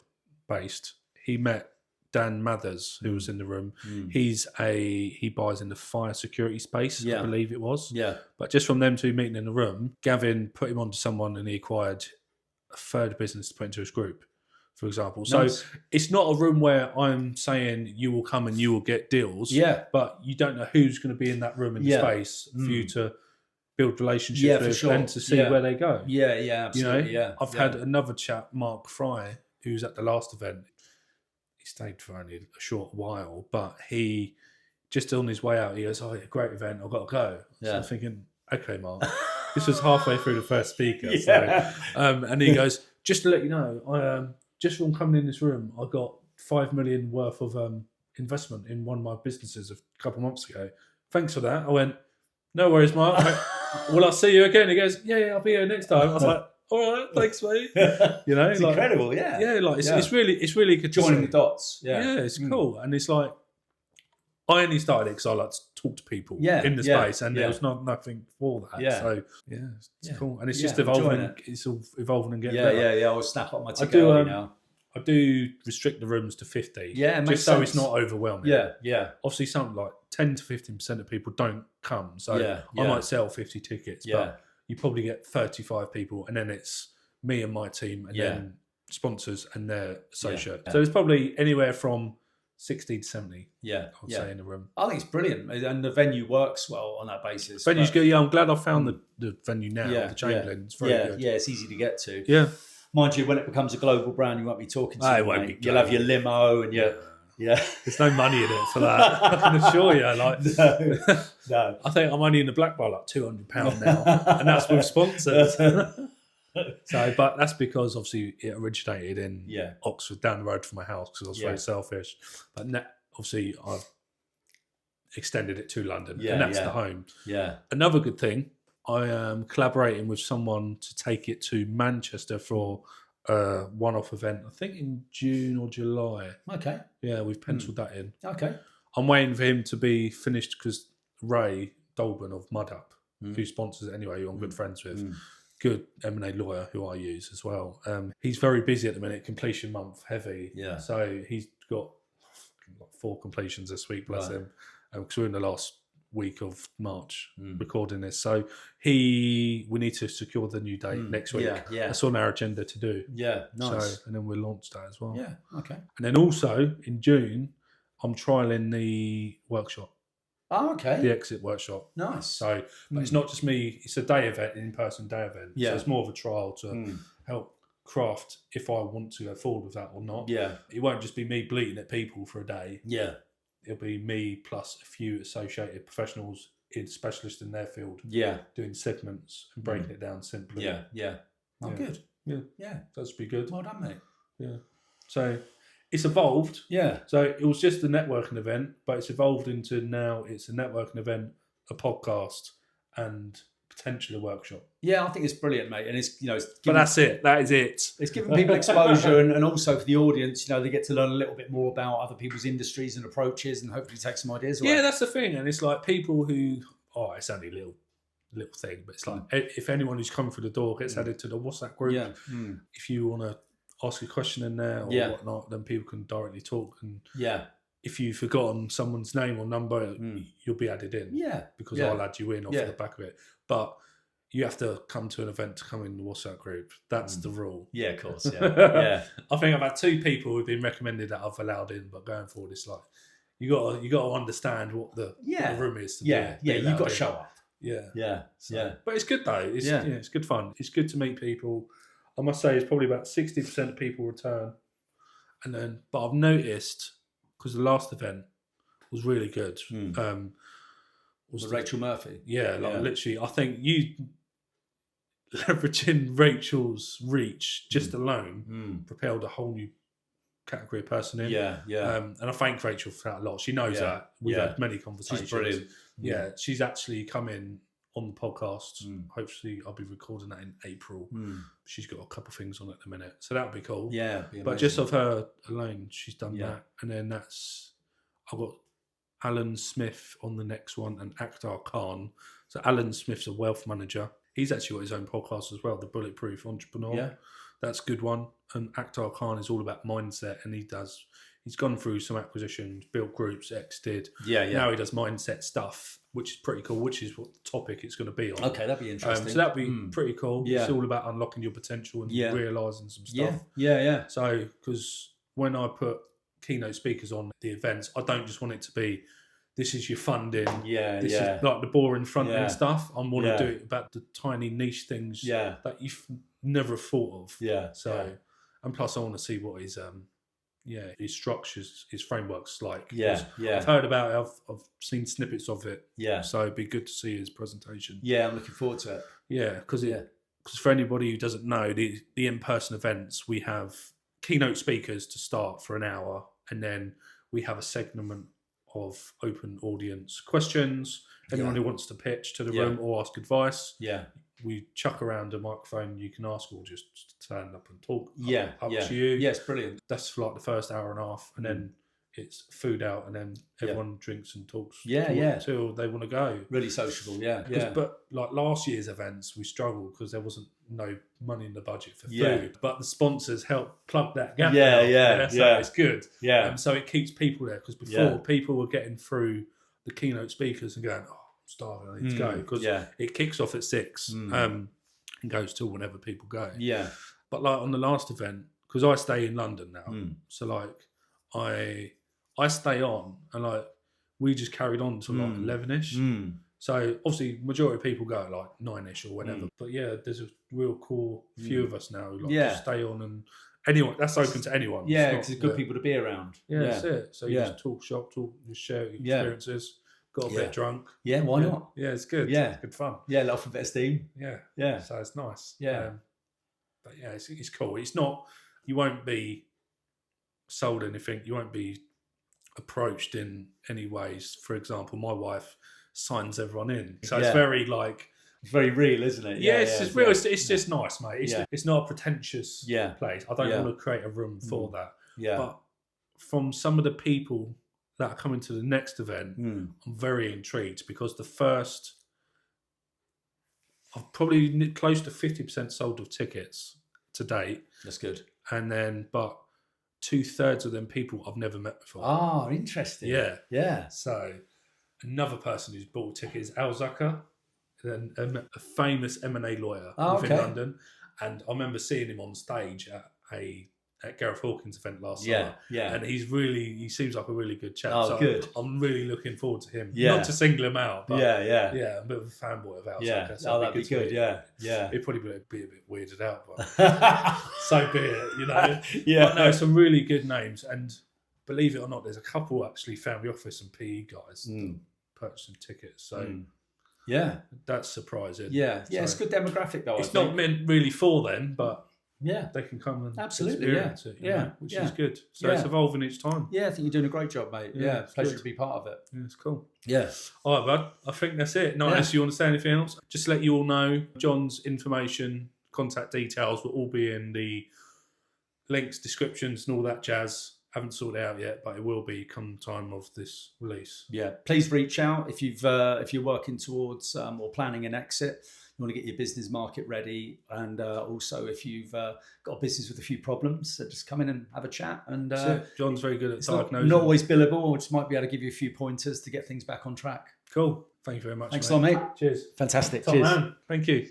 based. He met Dan Mathers, who was in the room. He buys in the fire security space, I believe it was. But just from them two meeting in the room, Gavin put him onto someone and he acquired a third business to put into his group, for example. Nice. So it's not a room where I'm saying you will come and you will get deals. But you don't know who's going to be in that room in the space for you to build relationships with and to see where they go. Absolutely. I've had another chap, Mark Fry, who's at the last event. He stayed for only a short while, but he just on his way out, he goes, "Oh, great event, I've got to go." So I'm thinking, okay, Mark, this was halfway through the first speaker. And he goes, "Just to let you know, I just from coming in this room, I got 5 million worth of investment in one of my businesses a couple of months ago. Thanks for that." I went, "No worries, Mark. Will I see you again?" He goes, yeah, I'll be here next time. I was like, all right, thanks, mate. It's incredible, it's really good. Joining the dots. It's cool. And it's like, I only started it because I like to talk to people in the space, and there was nothing for that. So it's cool, and it's just evolving. It's all evolving and getting better. I'll snap up my ticket now. I do restrict the rooms to 50. Yeah, it makes just so it's not overwhelming. Yeah. Obviously, something like 10 to 15% of people don't come. So I might sell 50 tickets, but you probably get 35 people, and then it's me and my team, and then sponsors and their associate. So it's probably anywhere from 60 to 70. I would say in the room. I think it's brilliant, and the venue works well on that basis. Venue's good. Yeah, I'm glad I found the venue now. The Chamberlain. It's very good. Yeah, it's easy to get to. Yeah. Mind you, when it becomes a glable brand, you won't be talking to me, mate. You'll have your limo and there's no money in it for that. I can assure you. No. I think I'm only in the black bar like £200 now, and that's with sponsors. But that's because obviously it originated in Oxford, down the road from my house, because I was very selfish. But obviously extended it to London, Yeah, and that's yeah. the home. Yeah. Another good thing, I am collaborating with someone to take it to Manchester for a one-off event. I think in June or July. Okay. Yeah, we've penciled that in. Okay. I'm waiting for him to be finished because Ray Dolben of Mud Up, who sponsors it anyway, who I'm good friends with, good M&A lawyer who I use as well. He's very busy at the minute, completion month heavy. Yeah. So he's got 4 completions this week, bless Right. him, because we're in the last week of March recording this. So we need to secure the new date next week. Yeah. That's on our agenda to do. Yeah. Nice. So, and then we'll launch that as well. Yeah. Okay. And then also in June, I'm trialing the workshop. Oh, okay. The exit workshop. Nice. So, but it's not just me. It's a day event, an in-person day event. Yeah. So it's more of a trial to help craft if I want to go forward with that or not. Yeah. It won't just be me bleating at people for a day. Yeah. It'll be me plus a few associated professionals, specialists in their field. Yeah. Doing segments and breaking it down simply. Yeah. Yeah. Oh, Yeah. good. Yeah. Yeah. That should be good. Well done, mate. Yeah. So it's evolved. Yeah. So it was just a networking event, but it's evolved into now it's a networking event, a podcast, and potentially a workshop. Yeah, I think it's brilliant, mate. And it's, But that's it. That is it. It's giving people exposure and also for the audience, they get to learn a little bit more about other people's industries and approaches and hopefully take some ideas away. Yeah, that's the thing. And it's like people who, it's only a little thing, but it's like if anyone who's come through the door gets added to the WhatsApp group, if you want to ask a question in there or whatnot, then people can directly talk. And if you've forgotten someone's name or number, you'll be added in. Yeah. Because I'll add you in off the back of it. But you have to come to an event to come in the WhatsApp group. That's the rule. Yeah, of course. Yeah. I think I've had 2 people who've been recommended that I've allowed in, but going forward, it's like you got to understand what the room is. Yeah, you've got to show up. Yeah. So, but it's good though. It's good fun. It's good to meet people. I must say, it's probably about 60% of people return, but I've noticed because the last event was really good. Was Rachel Murphy? Yeah, literally, I think you leveraging Rachel's reach just alone propelled a whole new category of person in. Yeah. And I thank Rachel for that a lot. She knows that. We've had many conversations. She's brilliant. Yeah, she's actually come in on the podcast. Hopefully, I'll be recording that in April. She's got a couple of things on at the minute, so that'll be cool. Yeah, but just of her alone, she's done that. And then I've got Alan Smith on the next one and Akhtar Khan. So Alan Smith's a wealth manager. He's actually got his own podcast as well, The Bulletproof Entrepreneur. Yeah. That's a good one. And Akhtar Khan is all about mindset, and he's gone through some acquisitions, built groups, exited. Yeah. Now he does mindset stuff, which is pretty cool, which is what the topic it's going to be on. Okay, that'd be interesting. So that'd be pretty cool. Yeah. It's all about unlocking your potential and realising some stuff. Yeah. So, because when I put keynote speakers on the events, I don't just want it to be, this is your funding. This is like the boring front end stuff. I want to do it about the tiny niche things that you've never thought of. And plus I want to see what his structures, his frameworks like. I've heard about it. I've seen snippets of it. So it'd be good to see his presentation. I'm looking forward to it. Because for anybody who doesn't know, the in-person events, we have keynote speakers to start for an hour, and then we have a segment of open audience questions. Anyone who wants to pitch to the room or ask advice, we chuck around a microphone. You can ask or just stand up and talk. Up to you. Yes, brilliant. That's for like the first hour and a half, and then it's food out, and then everyone drinks and talks. Until they want to go. Really sociable. But like last year's events, we struggled because there wasn't no money in the budget for food. But the sponsors help plug that gap. So it's good. So it keeps people there, because before people were getting through the keynote speakers and going, I'm starving, I need to go, because it kicks off at 6 and goes till whenever people go. But like on the last event, because I stay in London now, so like I stay on, and like we just carried on to like 11ish. So obviously majority of people go at like 9ish or whatever. But there's a real core few of us now who just stay on, and anyone that's open to anyone. Because it's good people to be around. That's it. So you just talk shop, just share experiences. Got a bit drunk. Why not? It's good. It's good fun. Off a bit of steam. So it's nice. But it's cool. It's not, you won't be sold anything. You won't be approached in any ways. For example, my wife signs everyone in, so Yeah. it's very like. It's very real, isn't it? Yeah, it's just real. Yeah. It's just nice, mate. It's not a pretentious place. I don't want to create a room for that. Yeah. But from some of the people that are coming to the next event, I'm very intrigued because I've probably close to 50% sold of tickets to date. That's good. And then, but 2/3 of them people I've never met before. Oh, interesting. Yeah. Yeah. So another person who's bought a ticket is Al Zucker, a famous M&A lawyer within London. And I remember seeing him on stage at Gareth Hawkins' event last summer. Yeah. And he seems like a really good chap. Oh, so good. I'm really looking forward to him. Yeah. Not to single him out, but yeah, I'm a bit of a fanboy of Al yeah. Zucker. So that'd be good. Yeah. He'd probably be a bit weirded out, but so be it, Yeah. But no, some really good names. And believe it or not, there's a couple actually family office and PE guys purchasing tickets. So yeah, that's surprising. Yeah. So It's a good demographic though. it's not meant really for them, but yeah, they can come and absolutely experience it, which is good. So it's evolving each time. Yeah, I think you're doing a great job, mate. Yeah, pleasure good. to be part of it. Yeah, it's cool. Yeah. All right, bud. I think that's it. Not unless you want to say anything else. Just to let you all know, John's information, contact details will all be in the links, descriptions, and all that jazz. Haven't sorted it out yet, but it will be come time of this release. Yeah, please reach out if you're working towards or planning an exit. You want to get your business market ready, and also if you've got a business with a few problems, so just come in and have a chat. And John's very good at diagnosing. Not always billable. We just might be able to give you a few pointers to get things back on track. Cool. Thank you very much. Thanks a lot, mate. Cheers. Fantastic. Top Cheers. man. Thank you.